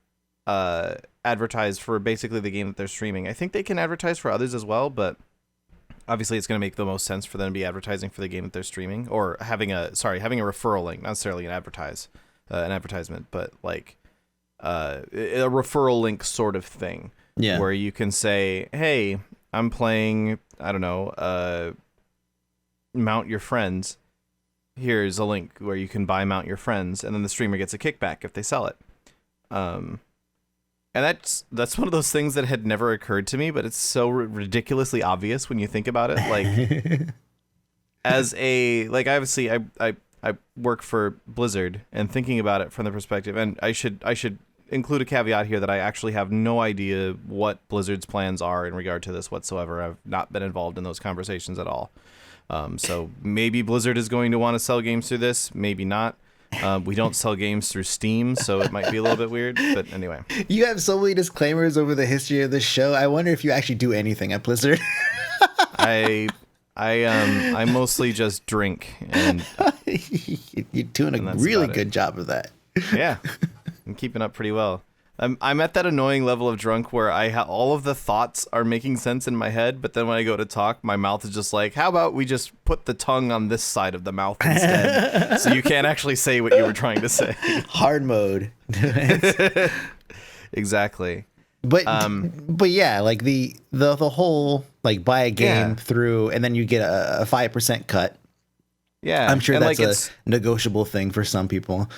advertise for basically the game that they're streaming. I think they can advertise for others as well, but obviously it's going to make the most sense for them to be advertising for the game that they're streaming, or having a referral link, not necessarily an advertisement, but like a referral link sort of thing. Yeah. Where you can say, hey, I'm playing, I don't know, Mount Your Friends. Here's a link where you can buy Mount Your Friends, and then the streamer gets a kickback if they sell it. And that's one of those things that had never occurred to me, but it's so ridiculously obvious when you think about it. Like, obviously I work for Blizzard, and thinking about it from the perspective, and I should include a caveat here that I actually have no idea what Blizzard's plans are in regard to this whatsoever. I've not been involved in those conversations at all. So maybe Blizzard is going to want to sell games through this, maybe not. We don't sell games through Steam, so it might be a little bit weird, but anyway. You have so many disclaimers over the history of this show. I wonder if you actually do anything at Blizzard. I mostly just drink, and you're doing a really good job of that. Yeah, I'm keeping up pretty well. I'm at that annoying level of drunk where all of the thoughts are making sense in my head, but then when I go to talk, my mouth is just like, how about we just put the tongue on this side of the mouth instead, so you can't actually say what you were trying to say. Hard mode. Exactly. But yeah, like the whole like buy a game through, and then you get a 5% cut. Yeah, I'm sure that's a negotiable thing for some people.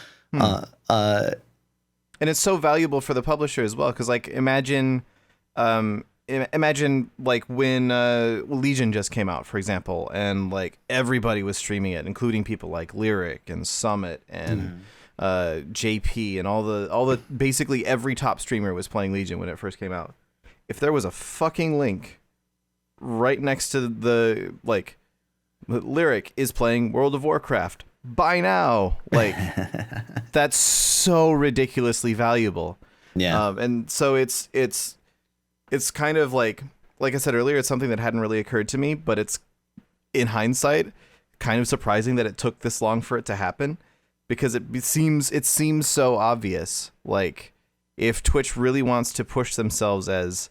And it's so valuable for the publisher as well, because like imagine like when Legion just came out, for example, and like everybody was streaming it, including people like Lyric and Summit and JP and all the basically every top streamer was playing Legion when it first came out. If there was a fucking link right next to the like, Lyric is playing World of Warcraft, buy now, like that's so ridiculously valuable. Yeah. And so it's it's kind of like I said earlier, it's something that hadn't really occurred to me, but it's in hindsight kind of surprising that it took this long for it to happen, because it seems so obvious. Like, if Twitch really wants to push themselves as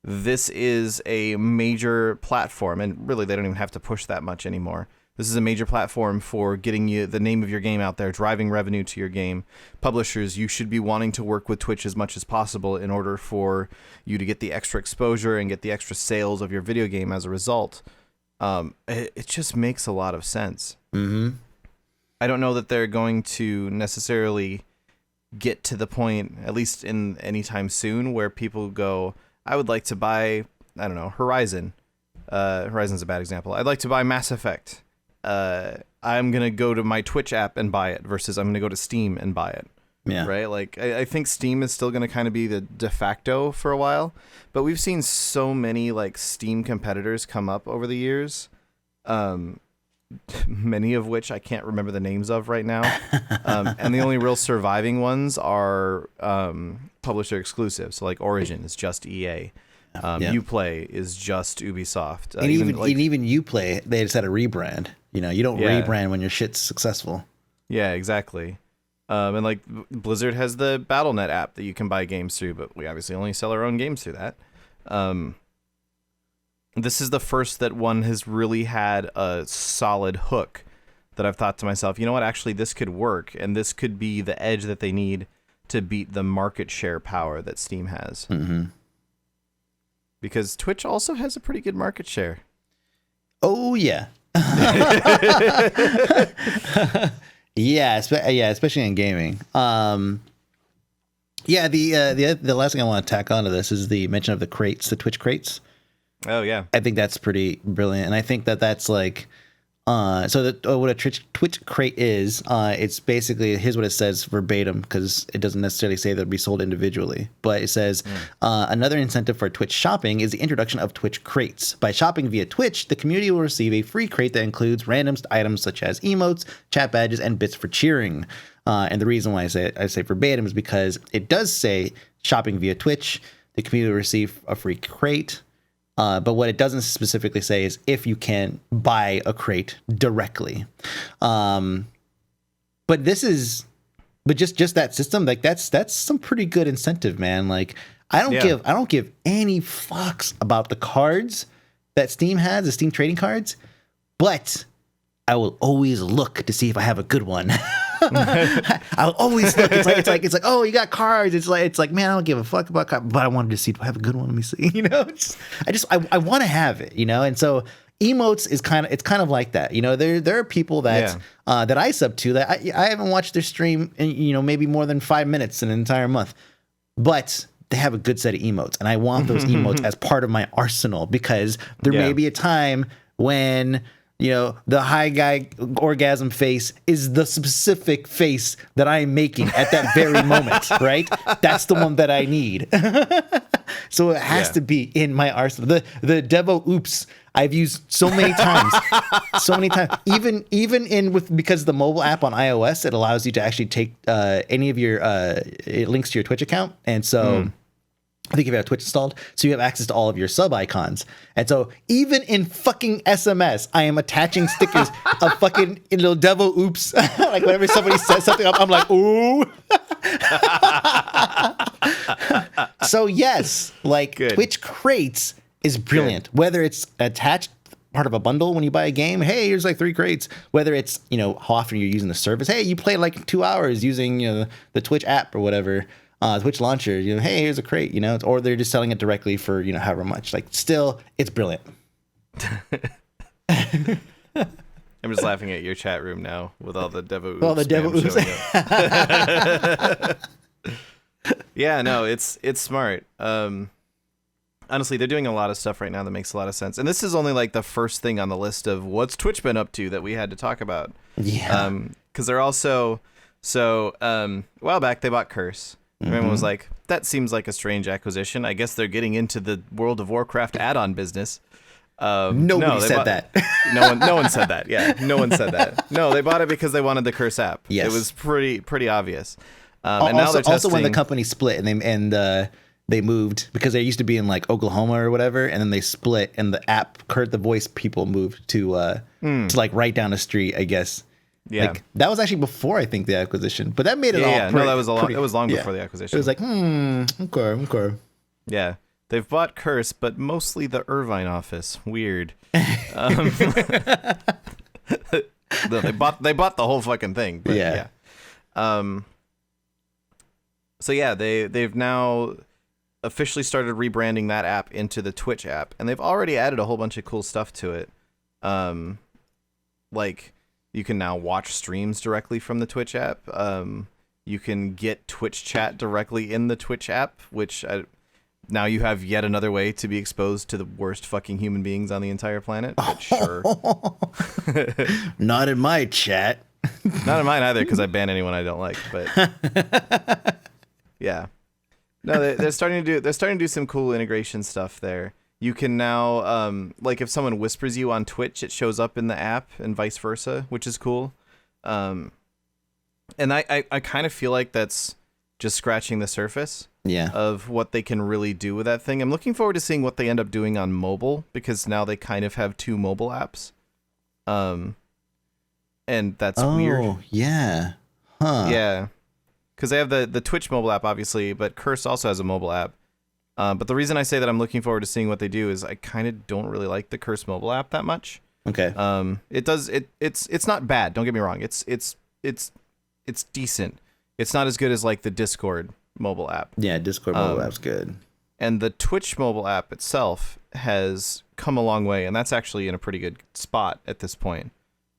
this is a major platform, and really they don't even have to push that much anymore. This is a major platform for getting you the name of your game out there, driving revenue to your game. Publishers, you should be wanting to work with Twitch as much as possible in order for you to get the extra exposure and get the extra sales of your video game as a result. It just makes a lot of sense. Mm-hmm. I don't know that they're going to necessarily get to the point, at least in any time soon, where people go, I would like to buy, I don't know, Horizon. Horizon's a bad example. I'd like to buy Mass Effect. I'm going to go to my Twitch app and buy it versus I'm going to go to Steam and buy it. Yeah. Right? Like, I think Steam is still going to kind of be the de facto for a while, but we've seen so many like Steam competitors come up over the years. Many of which I can't remember the names of right now. And the only real surviving ones are publisher exclusive. So like Origin is just EA. Uplay is just Ubisoft. And even Uplay, they just had a rebrand. You know, you don't rebrand when your shit's successful. Yeah, exactly. And like Blizzard has the BattleNet app that you can buy games through, but we obviously only sell our own games through that. This is the first that one has really had a solid hook that I've thought to myself, you know what, actually this could work, and this could be the edge that they need to beat the market share power that Steam has. Mm-hmm. Because Twitch also has a pretty good market share. Oh, yeah. Especially in gaming. The last thing I want to tack onto this is the mention of the crates, the Twitch crates. Oh yeah, I think that's pretty brilliant, and I think that's like, what a Twitch crate is. It's basically, here's what it says verbatim, because it doesn't necessarily say that it'd be sold individually, but it says another incentive for Twitch shopping is the introduction of Twitch crates. By shopping via Twitch, the community will receive a free crate that includes random items such as emotes, chat badges, and bits for cheering. And the reason why I say verbatim is because it does say shopping via Twitch, the community will receive a free crate. But what it doesn't specifically say is if you can buy a crate directly. But just that system, like that's some pretty good incentive, man. Like I don't give any fucks about the cards that Steam has, the Steam trading cards, but I will always look to see if I have a good one. I'll always look. It's like, oh, you got cards. It's like, man, I don't give a fuck about cards, but I wanted to see, do I have a good one? Let me see. You know, I want to have it. You know, and so emotes is kind of like that. You know, there are people that that I sub to that I haven't watched their stream in, you know, maybe more than 5 minutes in an entire month, but they have a good set of emotes, and I want those emotes as part of my arsenal, because there may be a time when, you know, the high guy orgasm face is the specific face that I am making at that very moment, right? That's the one that I need. So it has to be in my arsenal. The Devo oops I've used so many times. Even because the mobile app on iOS, it allows you to actually take any of your it links to your Twitch account, and so I think if you have Twitch installed, so you have access to all of your sub icons. And so even in fucking SMS, I am attaching stickers of fucking little devil oops. Like whenever somebody says something, I'm like, ooh. So yes, like Good. Twitch crates is brilliant. Good. Whether it's attached part of a bundle when you buy a game, hey, here's like 3 crates. Whether it's, you know, how often you're using the service, hey, you play like 2 hours using, you know, the Twitch app or whatever. Twitch launcher, you know, hey, here's a crate, you know, or they're just selling it directly for, you know, however much. Like, still, it's brilliant. I'm just laughing at your chat room now with all the Devo oops. All the Devo oops. Yeah, no, it's smart. Honestly, they're doing a lot of stuff right now that makes a lot of sense. And this is only like the first thing on the list of what's Twitch been up to that we had to talk about. Yeah. Because they're also, a while back, they bought Curse. Everyone was like, that seems like a strange acquisition. I guess they're getting into the World of Warcraft add-on business. Nobody said that. No one said that. Yeah, no one said that. No, they bought it because they wanted the Curse app. Yes. It was pretty obvious. And now they're testing. Also, when the company split and they moved because they used to be in like Oklahoma or whatever, and then they split, and the app Kurt the Voice people moved to like right down the street, I guess. Yeah, like, that was actually before I think the acquisition, but that made it all. Yeah, no, that was it was long before the acquisition. It was like, okay. Yeah, they've bought Curse, but mostly the Irvine office. Weird. No, they bought the whole fucking thing. But yeah. So yeah, they've now officially started rebranding that app into the Twitch app, and they've already added a whole bunch of cool stuff to it. Like you can now watch streams directly from the Twitch app. You can get Twitch chat directly in the Twitch app, which now you have yet another way to be exposed to the worst fucking human beings on the entire planet. But sure. Not in my chat. Not in mine either, because I ban anyone I don't like. But yeah, no, they're starting to do some cool integration stuff there. You can now, like, if someone whispers you on Twitch, it shows up in the app, and vice versa, which is cool. And I kind of feel like that's just scratching the surface. Of what they can really do with that thing. I'm looking forward to seeing what they end up doing on mobile, because now they kind of have 2 mobile apps. And that's weird. Oh, yeah. Huh. Yeah. Because they have the Twitch mobile app, obviously, but Curse also has a mobile app. But the reason I say that I'm looking forward to seeing what they do is I kind of don't really like the Curse mobile app that much. Okay. It's not bad. Don't get me wrong. It's decent. It's not as good as like the Discord mobile app. Yeah, Discord mobile app's good. And the Twitch mobile app itself has come a long way, and that's actually in a pretty good spot at this point.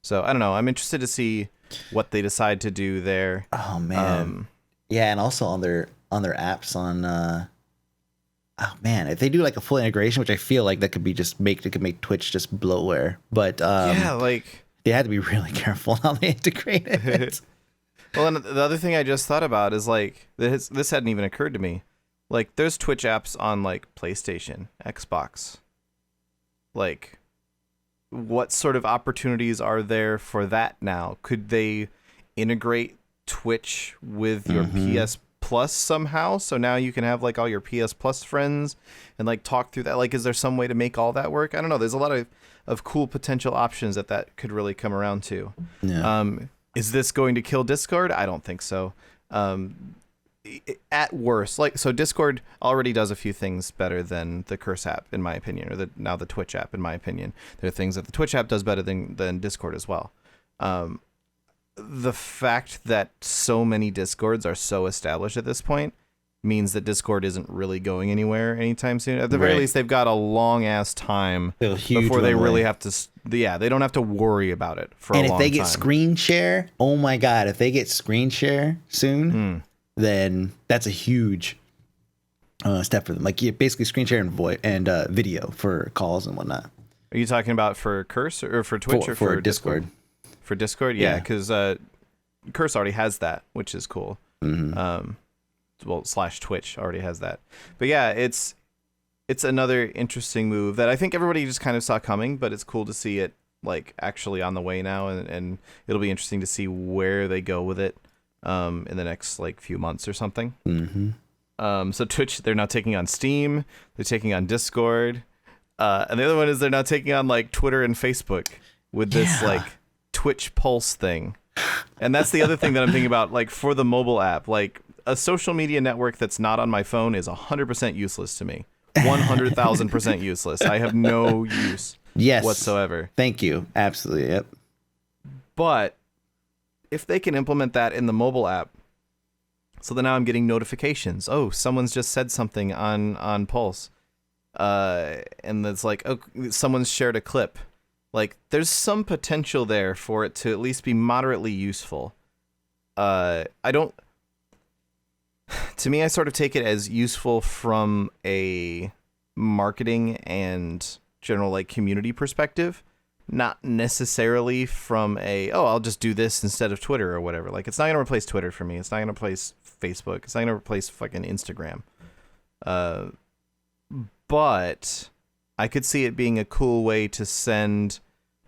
So I don't know. I'm interested to see what they decide to do there. Oh man. Yeah, and also on their apps on oh man, if they do like a full integration, which I feel like that could be could make Twitch just bloatware. But yeah, like they had to be really careful how they integrate it. Well, and the other thing I just thought about is like this hadn't even occurred to me. Like there's Twitch apps on like PlayStation, Xbox. Like what sort of opportunities are there for that now? Could they integrate Twitch with your PS Plus somehow? So now you can have like all your PS Plus friends and like talk through that. Like, is there some way to make all that work? I don't know. There's a lot of cool potential options that could really come around to. Yeah. Is this going to kill Discord? I don't think so. At worst, like, so Discord already does a few things better than the Curse app, in my opinion, or now the Twitch app, in my opinion. There are things that the Twitch app does better than Discord as well. The fact that so many Discords are so established at this point means that Discord isn't really going anywhere anytime soon. At the very least, they've got a long ass time before they really have to. Yeah, they don't have to worry about it for a long time. And if they get screen share, oh my god! If they get screen share soon, then that's a huge step for them. Like, basically screen share and video for calls and whatnot. Are you talking about for Curse or for Twitch or for Discord? For Discord, yeah, because Curse already has that, which is cool. Well, /Twitch already has that, but yeah, it's another interesting move that I think everybody just kind of saw coming, but it's cool to see it like actually on the way now, and it'll be interesting to see where they go with it in the next like few months or something. So Twitch, they're now taking on Steam, they're taking on Discord, and the other one is they're now taking on like Twitter and Facebook with this like Twitch Pulse thing. And that's the other thing that I'm thinking about, like for the mobile app, like a social media network that's not on my phone is 100% useless to me. 100,000% useless. I have no use whatsoever. Thank you. Absolutely. Yep. But if they can implement that in the mobile app, so then now I'm getting notifications. Oh, someone's just said something on Pulse. And it's like, oh, someone's shared a clip. Like, there's some potential there for it to at least be moderately useful. To me, I sort of take it as useful from a marketing and general like community perspective, not necessarily from I'll just do this instead of Twitter or whatever. Like, it's not going to replace Twitter for me. It's not going to replace Facebook. It's not going to replace fucking Instagram. But I could see it being a cool way to send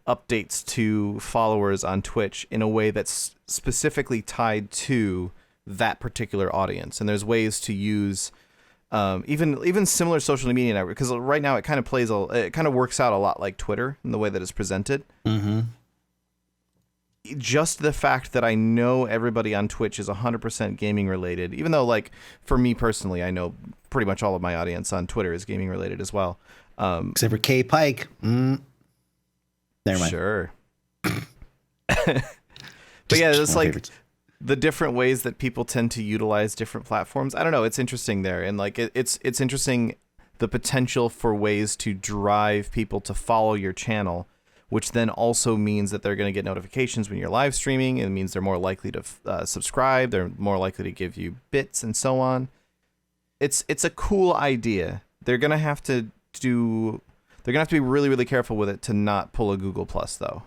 updates to followers on Twitch in a way that's specifically tied to that particular audience. And there's ways to use even similar social media network, because right now it kind of works out a lot like Twitter in the way that it's presented. Mm-hmm. Just the fact that I know everybody on Twitch is 100% gaming related, even though, like, for me personally, I know pretty much all of my audience on Twitter is gaming related as well. Except for K Pike. Never mind. Sure. But yeah, it's like favorites. The different ways that people tend to utilize different platforms. I don't know. It's interesting there. And like, it's interesting the potential for ways to drive people to follow your channel, which then also means that they're going to get notifications when you're live streaming. It means they're more likely to subscribe. They're more likely to give you bits and so on. It's a cool idea. They're going to have to be really, really careful with it to not pull a Google Plus though.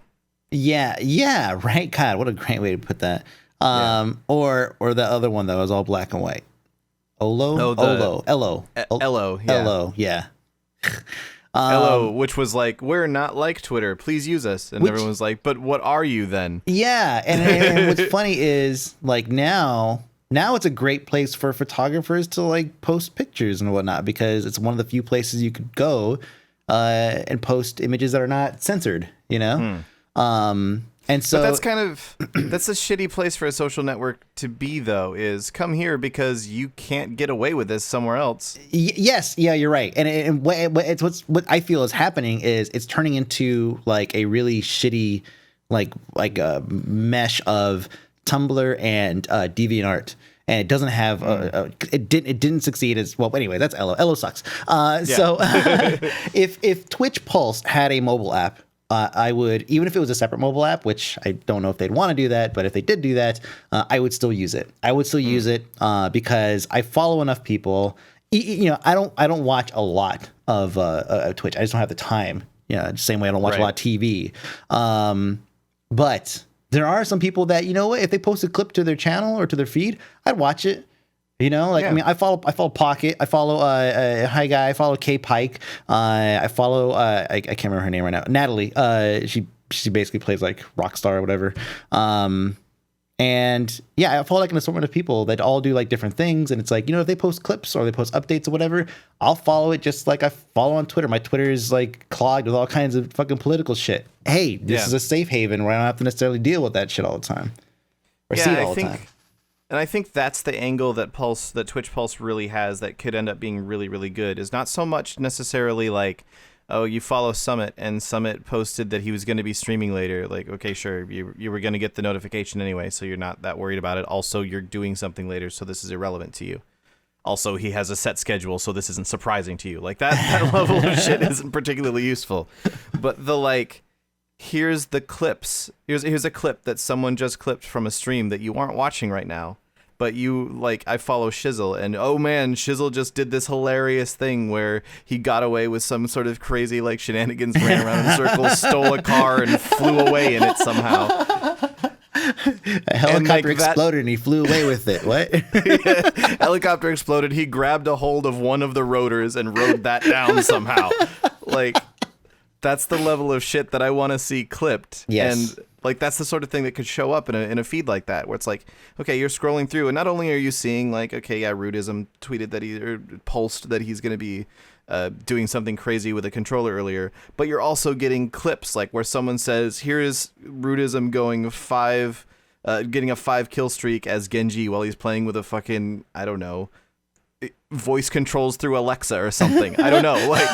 Yeah, right. God, what a great way to put that. Or the other one that was all black and white. Elo, yeah. Elo, which was like, we're not like Twitter, please use us, and everyone was like, but what are you then? Yeah, and what's funny is like now it's a great place for photographers to like post pictures and whatnot, because it's one of the few places you could go and post images that are not censored, you know. And so but that's a shitty place for a social network to be, though, is come here because you can't get away with this somewhere else. Yes. Yeah, you're right. And what I feel is happening is it's turning into like a really shitty, like a mesh of Tumblr and DeviantArt. And it doesn't have it didn't succeed as well. Anyway, that's Elo. Elo sucks. So if Twitch Pulse had a mobile app, I would, even if it was a separate mobile app, which I don't know if they'd want to do that, but if they did do that, I would still use it. I would still use it because I follow enough people. You know, I don't watch a lot of Twitch. I just don't have the time. Yeah, the same way I don't watch a lot of TV. But there are some people that, you know what, if they post a clip to their channel or to their feed, I'd watch it. You know, like, I mean, I follow Pocket, I follow Hi Guy, I follow K Pike, I follow I can't remember her name right now, Natalie. She basically plays like Rockstar or whatever. And yeah, I follow like an assortment of people that all do like different things, and it's like, you know, if they post clips or they post updates or whatever, I'll follow it just like I follow on Twitter. My Twitter is like clogged with all kinds of fucking political shit. Hey, this is a safe haven where I don't have to necessarily deal with that shit all the time or see it all the time. And I think that's the angle that Twitch Pulse really has that could end up being really, really good, is not so much necessarily like, oh, you follow Summit and Summit posted that he was going to be streaming later. Like, okay, sure, you were going to get the notification anyway, so you're not that worried about it. Also, you're doing something later, so this is irrelevant to you. Also, he has a set schedule, so this isn't surprising to you. Like, that level of shit isn't particularly useful. But the, like, here's the clips. Here's a clip that someone just clipped from a stream that you aren't watching right now, but you, like, I follow Shizzle, and oh man, Shizzle just did this hilarious thing where he got away with some sort of crazy, like, shenanigans, ran around in circles, stole a car, and flew away in it somehow. A helicopter exploded and he flew away with it. What? Yeah, helicopter exploded. He grabbed a hold of one of the rotors and rode that down somehow. Like, that's the level of shit that I want to see clipped. Yes. And like, that's the sort of thing that could show up in a feed like that, where it's like, okay, you're scrolling through, and not only are you seeing like, okay, yeah, Rudism tweeted that or pulsed that he's going to be doing something crazy with a controller earlier, but you're also getting clips like where someone says, here's Rudism getting a 5 kill streak as Genji while he's playing with a fucking, I don't know, voice controls through Alexa or something. I don't know, like.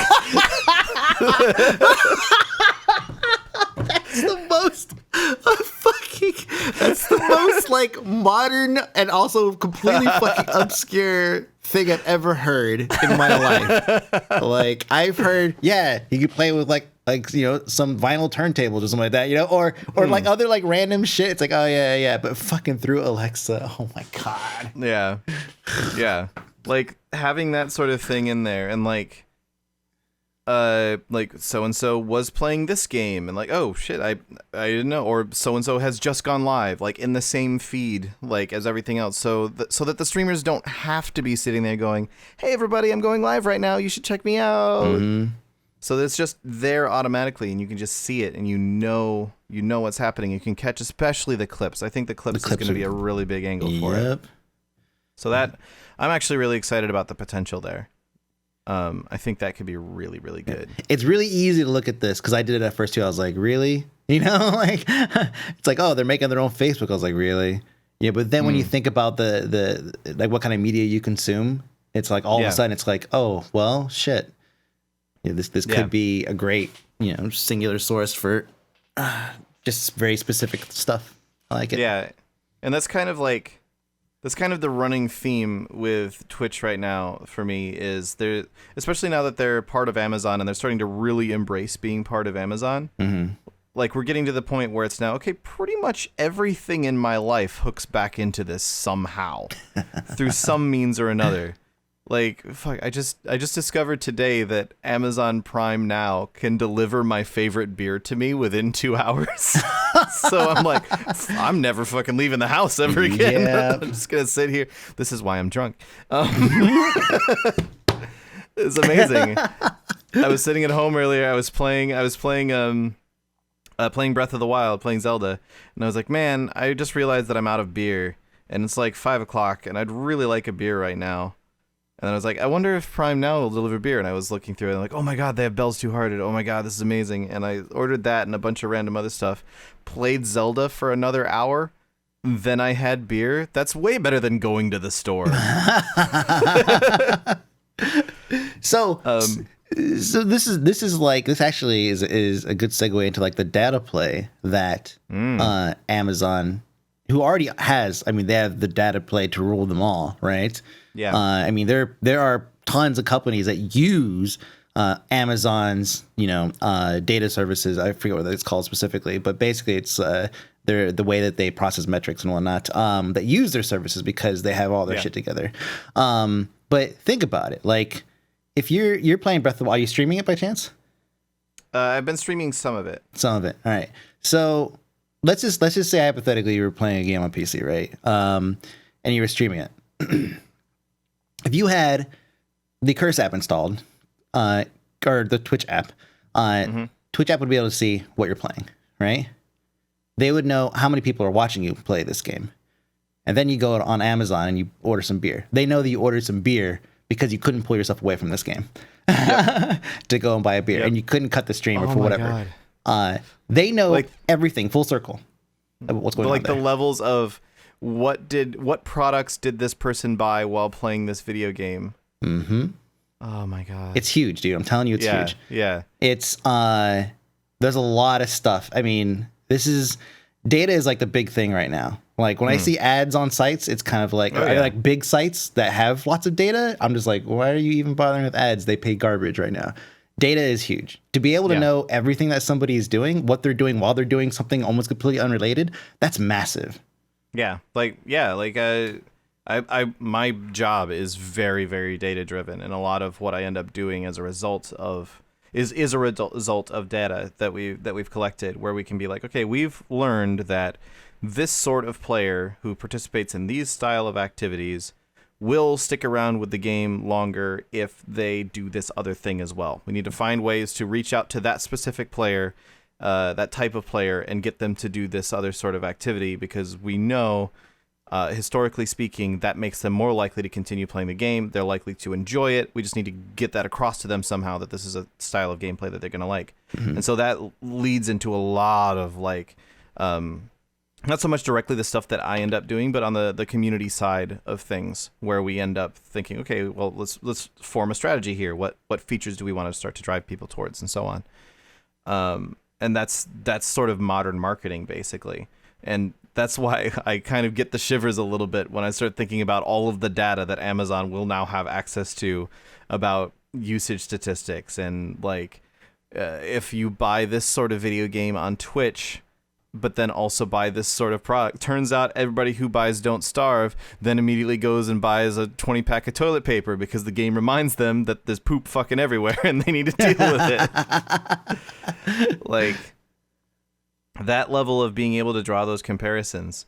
That's the most like modern and also completely fucking obscure thing I've ever heard in my life. Like, I've heard, yeah, you could play with like you know, some vinyl turntables or something like that, you know, or like other like random shit. It's like, oh yeah, but fucking through Alexa. Oh my god. Yeah. Like, having that sort of thing in there, and like so and so was playing this game, and like, oh shit, I didn't know, or so and so has just gone live, like in the same feed like as everything else, so that the streamers don't have to be sitting there going, hey everybody, I'm going live right now, you should check me out. Mm-hmm. So it's just there automatically, and you can just see it, and you know what's happening. You can catch especially the clips. I think the clips is going to be a really big angle for it. So that I'm actually really excited about the potential there. I think that could be really, really good. It's really easy to look at this because I did it at first too. I was like, really? You know, like it's like, oh, they're making their own Facebook. I was like, really? Yeah, but then when you think about the like what kind of media you consume, it's like all of a sudden it's like, oh, well, shit. Yeah, this could be a great, singular source for just very specific stuff. I like it. Yeah, and that's kind of the running theme with Twitch right now for me is they're, especially now that they're part of Amazon and they're starting to really embrace being part of Amazon. Mm-hmm. Like we're getting to the point where it's now, okay, pretty much everything in my life hooks back into this somehow through some means or another. Like, fuck, I just discovered today that Amazon Prime now can deliver my favorite beer to me within 2 hours. So I'm like, I'm never fucking leaving the house ever again. Yeah. I'm just going to sit here. This is why I'm drunk. It's amazing. I was sitting at home earlier. I was playing Breath of the Wild, playing Zelda. And I was like, man, I just realized that I'm out of beer. And it's like 5 o'clock and I'd really like a beer right now. And then I was like, I wonder if Prime Now will deliver beer. And I was looking through it and like, oh my God, they have Bell's Two Hearted. Oh my God, this is amazing. And I ordered that and a bunch of random other stuff. Played Zelda for another hour. Then I had beer. That's way better than going to the store. So this actually is a good segue into like the data play that Amazon, who already has, I mean, they have the data play to rule them all, right? Yeah. I mean, there are tons of companies that use Amazon's, data services. I forget what it's called specifically, but basically it's the way that they process metrics and whatnot that use their services because they have all their shit together. But think about it, like if you're playing Breath of the Wild, are you streaming it by chance? I've been streaming some of it. Some of it. All right. So let's just say hypothetically you were playing a game on PC, right? And you were streaming it. If you had the Curse app installed, or the Twitch app, Twitch app would be able to see what you're playing, right? They would know how many people are watching you play this game. And then you go on Amazon and you order some beer. They know that you ordered some beer because you couldn't pull yourself away from this game to go and buy a beer. And you couldn't cut the stream or for whatever. They know everything, full circle, of what's going on there. The levels of what products did this person buy while playing this video game? Mm-hmm. Oh my God. It's huge, dude. I'm telling you, it's huge. Yeah. It's there's a lot of stuff. I mean, data is like the big thing right now. Like when I see ads on sites, it's kind of like like big sites that have lots of data. I'm just like, why are you even bothering with ads? They pay garbage right now. Data is huge. To be able to know everything that somebody is doing, what they're doing while they're doing something almost completely unrelated, that's massive. Yeah. My job is very, very data driven, and a lot of what I end up doing as a result of is a result of data that we've collected, where we can be like, okay, we've learned that this sort of player who participates in these style of activities will stick around with the game longer if they do this other thing as well. We need to find ways to reach out to that specific player, that type of player, and get them to do this other sort of activity, because we know, historically speaking, that makes them more likely to continue playing the game. They're likely to enjoy it. We just need to get that across to them somehow, that this is a style of gameplay that they're going to like. Mm-hmm. And so that leads into a lot of not so much directly the stuff that I end up doing, but on the community side of things, where we end up thinking, okay, well, let's form a strategy here. What features do we want to start to drive people towards, and so on. And that's sort of modern marketing, basically. And that's why I kind of get the shivers a little bit when I start thinking about all of the data that Amazon will now have access to about usage statistics. And if you buy this sort of video game on Twitch, but then also buy this sort of product, turns out everybody who buys Don't Starve then immediately goes and buys a 20-pack of toilet paper because the game reminds them that there's poop fucking everywhere and they need to deal with it. That level of being able to draw those comparisons.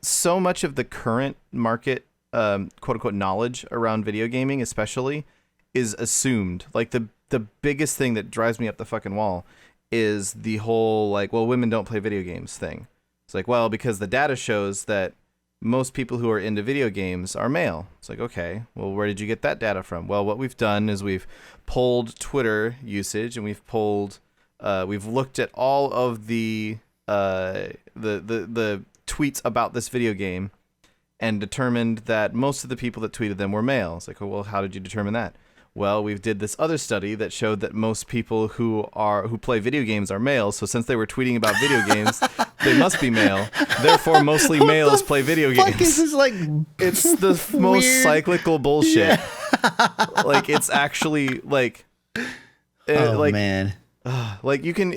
So much of the current market, quote-unquote, knowledge around video gaming especially is assumed. The biggest thing that drives me up the fucking wall is the whole women don't play video games thing. It's like, well, because the data shows that most people who are into video games are male. It's like, okay, well, where did you get that data from? Well, what we've done is we've polled Twitter usage, and we've looked at all of the tweets about this video game, and determined that most of the people that tweeted them were male. It's like, oh, well, how did you determine that? Well, we did this other study that showed that most people who play video games are males. So since they were tweeting about video games, they must be male. Therefore, mostly males play video games. Is this like? It's the most weird cyclical bullshit. Yeah. Like, it's actually like, man. Like you can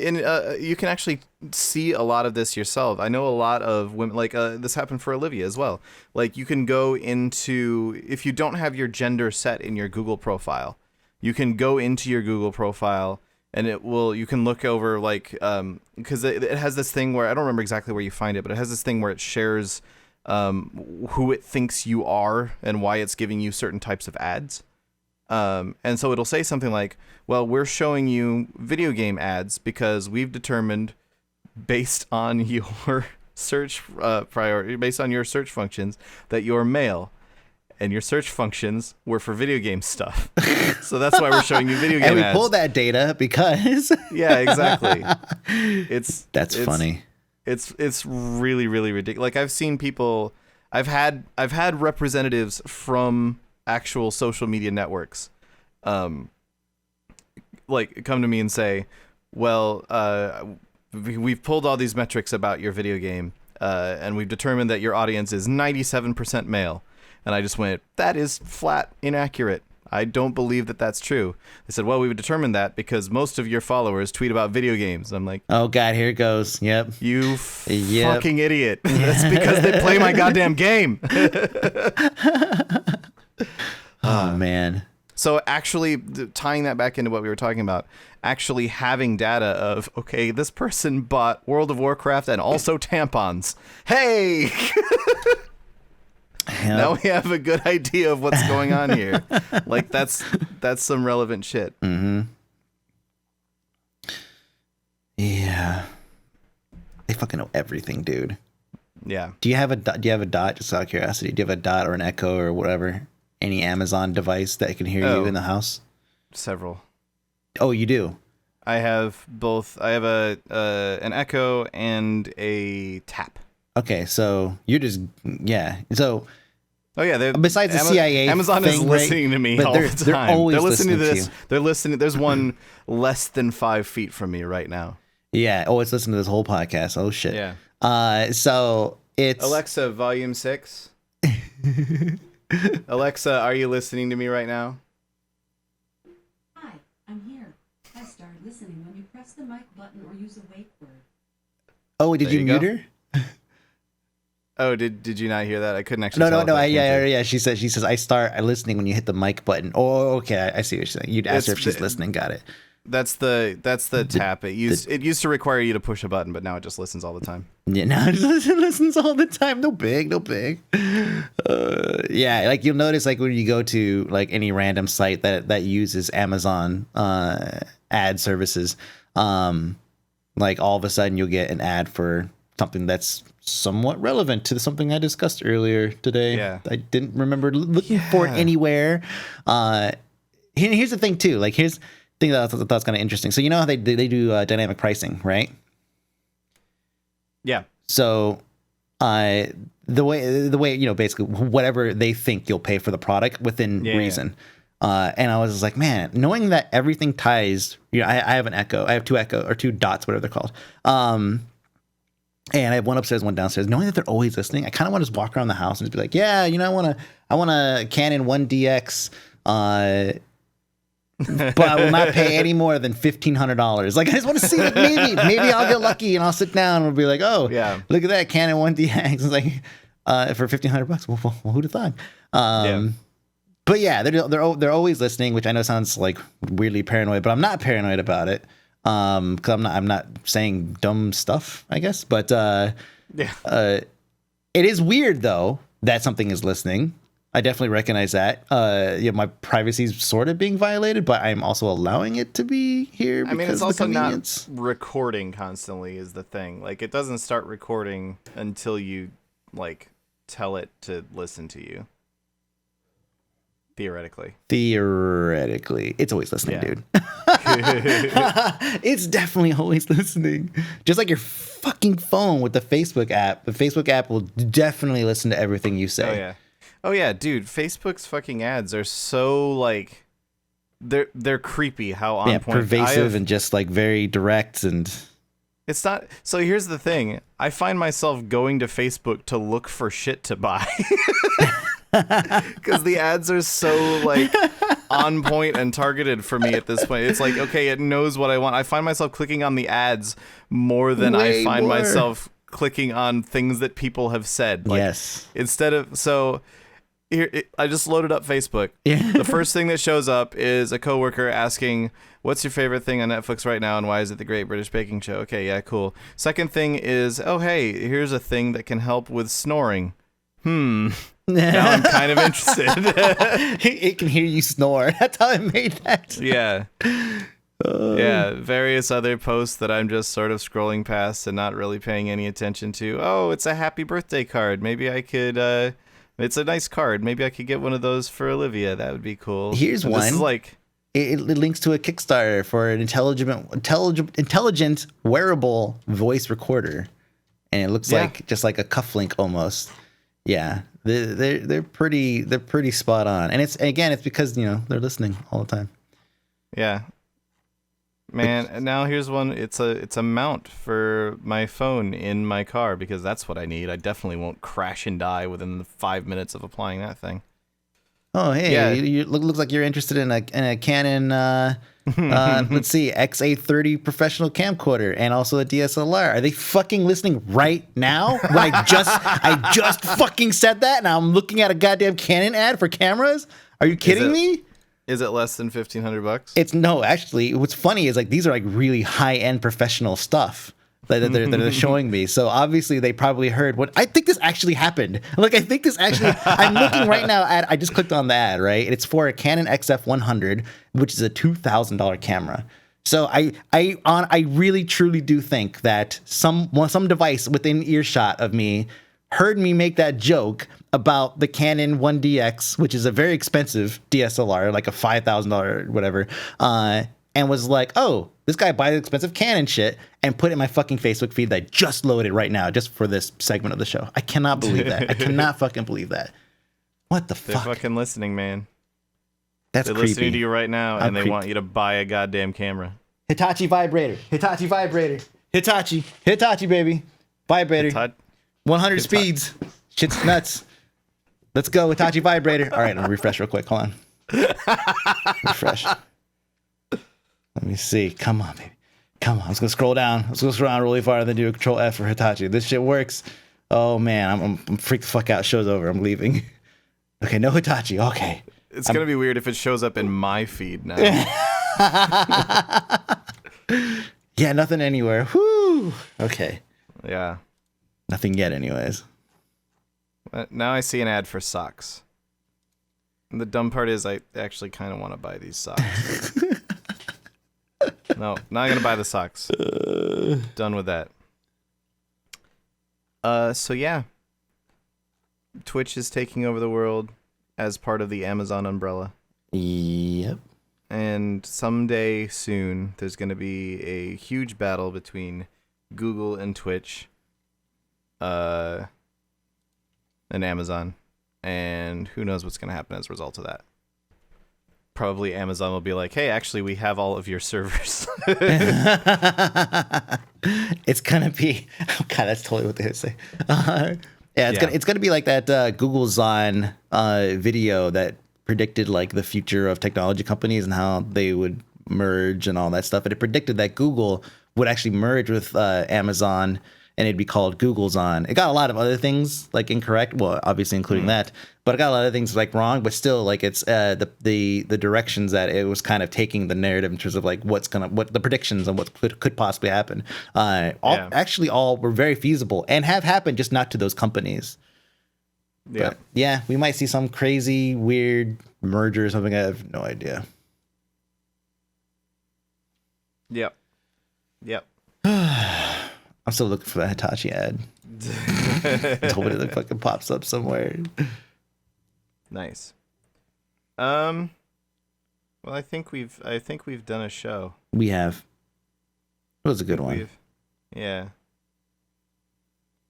actually see a lot of this yourself. I know a lot of women, like this happened for Olivia as well. Like, you can go into, if you don't have your gender set in your Google profile, you can go into your Google profile and you can look over, like, because it has this thing where, I don't remember exactly where you find it, but it has this thing where it shares who it thinks you are and why it's giving you certain types of ads. And so it'll say something like, well, we're showing you video game ads because we've determined, based on your search priority, based on your search functions, that you're male, and your search functions were for video game stuff. So that's why we're showing you video game ads. And we pulled that data because yeah, exactly. That's funny. It's really, really ridiculous. Like, I've seen people, I've had representatives from actual social media networks like come to me and say, well, we've pulled all these metrics about your video game, and we've determined that your audience is 97% male. And I just went, that is flat inaccurate. I don't believe that that's true. They said, well, we've determined that because most of your followers tweet about video games. I'm like, oh God, here it goes. Yep. You fucking idiot. That's because they play my goddamn game. Oh man. So actually tying that back into what we were talking about, actually having data of, okay, this person bought World of Warcraft and also tampons. Hey, now we have a good idea of what's going on here. Like, that's some relevant shit. Mm-hmm. Yeah. They fucking know everything, dude. Yeah. Do you have a dot? Just out of curiosity, do you have a dot or an Echo or whatever? Any Amazon device that can hear you in the house? Several. Oh, you do? I have both. I have an Echo and a Tap. Okay, so you're just So. Oh yeah. Besides the CIA, Amazon thing, is listening to me all the time. They're always listening to this. To They're listening. There's one less than 5 feet from me right now. Yeah. Oh, it's listening to this whole podcast. Oh shit. Yeah. So it's Alexa, volume 6. Alexa, are you listening to me right now? Hi, I'm here. I started listening when you press the mic button or use a wake word. Oh, did you mute her? Oh, did you not hear that? I couldn't actually. No. Yeah. She says I start listening when you hit the mic button. Oh, okay. I see what you're saying. You'd ask her if she's listening. Got it. That's the tap. It used to require you to push a button, but now it just listens all the time. Yeah, now it listens all the time. No big. Yeah, like you'll notice, like when you go to like any random site that uses Amazon ad services, like all of a sudden you'll get an ad for something that's somewhat relevant to something I discussed earlier today. Yeah, I didn't remember looking for it anywhere. Here's the thing too. Like here's thing that I thought was kind of interesting. So you know how they do dynamic pricing, right? Yeah. So, the way basically whatever they think you'll pay for the product within reason. Yeah. And I was just like, man, knowing that everything ties. I have an Echo. I have two dots, whatever they're called. And I have one upstairs, one downstairs. Knowing that they're always listening, I kind of want to just walk around the house and just be like, yeah, I want a Canon 1DX. But I will not pay any more than $1,500. Like, I just want to see, like, maybe I'll get lucky and I'll sit down and we'll be like, oh, yeah, look at that Canon 1DX. It's like, for $1,500. Well, who'd have thought? But yeah, they're always listening, which I know sounds like weirdly paranoid, but I'm not paranoid about it. Because I'm not saying dumb stuff, I guess. But it is weird though that something is listening. I definitely recognize that. My privacy is sort of being violated, but I'm also allowing it to be here. I mean, it's also not recording constantly is the thing. Like, it doesn't start recording until you like tell it to listen to you. Theoretically. It's always listening, dude. It's definitely always listening. Just like your fucking phone with the Facebook app. The Facebook app will definitely listen to everything you say. Oh yeah, dude. Facebook's fucking ads are so like they're creepy. How on point, pervasive, and just like very direct and. It's not. So here's the thing. I find myself going to Facebook to look for shit to buy. Because the ads are so like on point and targeted for me at this point. It's like, okay, it knows what I want. I find myself clicking on the ads more than I find myself clicking on things that people have said. Like, yes. Instead of here, I just loaded up Facebook. Yeah. The first thing that shows up is a coworker asking, "What's your favorite thing on Netflix right now, and why is it The Great British Baking Show?" Okay, yeah, cool. Second thing is, "Oh, hey, here's a thing that can help with snoring." Now I'm kind of interested. It can hear you snore. That's how it made that. Yeah. Yeah, various other posts that I'm just sort of scrolling past and not really paying any attention to. Oh, it's a happy birthday card. Maybe I could, it's a nice card. Maybe I could get one of those for Olivia. That would be cool. Here's one. This is like... It links to a Kickstarter for an intelligent wearable voice recorder. And it looks like just like a cufflink almost. Yeah. They're pretty spot on. And it's because, they're listening all the time. Yeah. Man, and now here's one. It's a mount for my phone in my car because that's what I need. I definitely won't crash and die within the 5 minutes of applying that thing. Oh, hey, yeah. You looks like you're interested in a Canon, let's see, X830 professional camcorder and also a DSLR. Are they fucking listening right now? When I just fucking said that and I'm looking at a goddamn Canon ad for cameras? Are you kidding me? Is it less than $1,500? It's no, actually. What's funny is like these are like really high-end professional stuff that they're showing me. So obviously they probably heard what I think this actually happened. Like I think this actually. I'm looking right now at. I just clicked on the ad, right? It's for a Canon XF100, which is a $2,000 camera. So I really truly do think that some device within earshot of me heard me make that joke about the Canon 1DX, which is a very expensive DSLR, like a $5,000 whatever, and was like, oh, this guy buys expensive Canon shit, and put it in my fucking Facebook feed that I just loaded right now just for this segment of the show. I cannot believe that. I cannot fucking believe that. What the fuck? They're fucking listening, man. That's They're creepy. listening to you right now, and they want you to buy a goddamn camera. Hitachi vibrator. Hitachi, baby. Vibrator. 100 speeds. Shit's nuts. Let's go, Hitachi vibrator. All right, I'm gonna refresh real quick. Hold on. Refresh. Let me see. Come on, baby. Come on. I was gonna scroll down. Really far, then do a Control F for Hitachi. This shit works. Oh man, I'm freaked the fuck out. Show's over. I'm leaving. Okay, no Hitachi. Okay. It's gonna be weird if it shows up in my feed now. Yeah, nothing anywhere. Whoo. Okay. Yeah. Nothing yet, anyways. Now I see an ad for socks. And the dumb part is I actually kind of want to buy these socks. No, not going to buy the socks. Done with that. So yeah. Twitch is taking over the world as part of the Amazon umbrella. Yep. And someday soon, there's going to be a huge battle between Google and Twitch. And Amazon, and who knows what's going to happen as a result of that. Probably Amazon will be like, hey, actually, we have all of your servers. It's going to be, oh God, that's totally what they would say. It's gonna be like that Google's on video that predicted like the future of technology companies and how they would merge and all that stuff. And it predicted that Google would actually merge with Amazon, and it'd be called Google's on. It got a lot of other things like incorrect, well, obviously including that, but it got a lot of things like wrong. But still, like it's the directions that it was kind of taking the narrative in terms of like what the predictions and what could possibly happen. All were very feasible and have happened, just not to those companies. Yeah, but yeah, we might see some crazy weird merger or something. I have no idea. Yep. I'm still looking for that Hitachi ad. Just hoping it fucking pops up somewhere. Nice. Well, I think we've done a show. We have. It was a good one.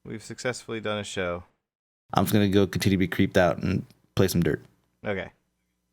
We've successfully done a show. I'm just gonna go continue to be creeped out and play some dirt. Okay.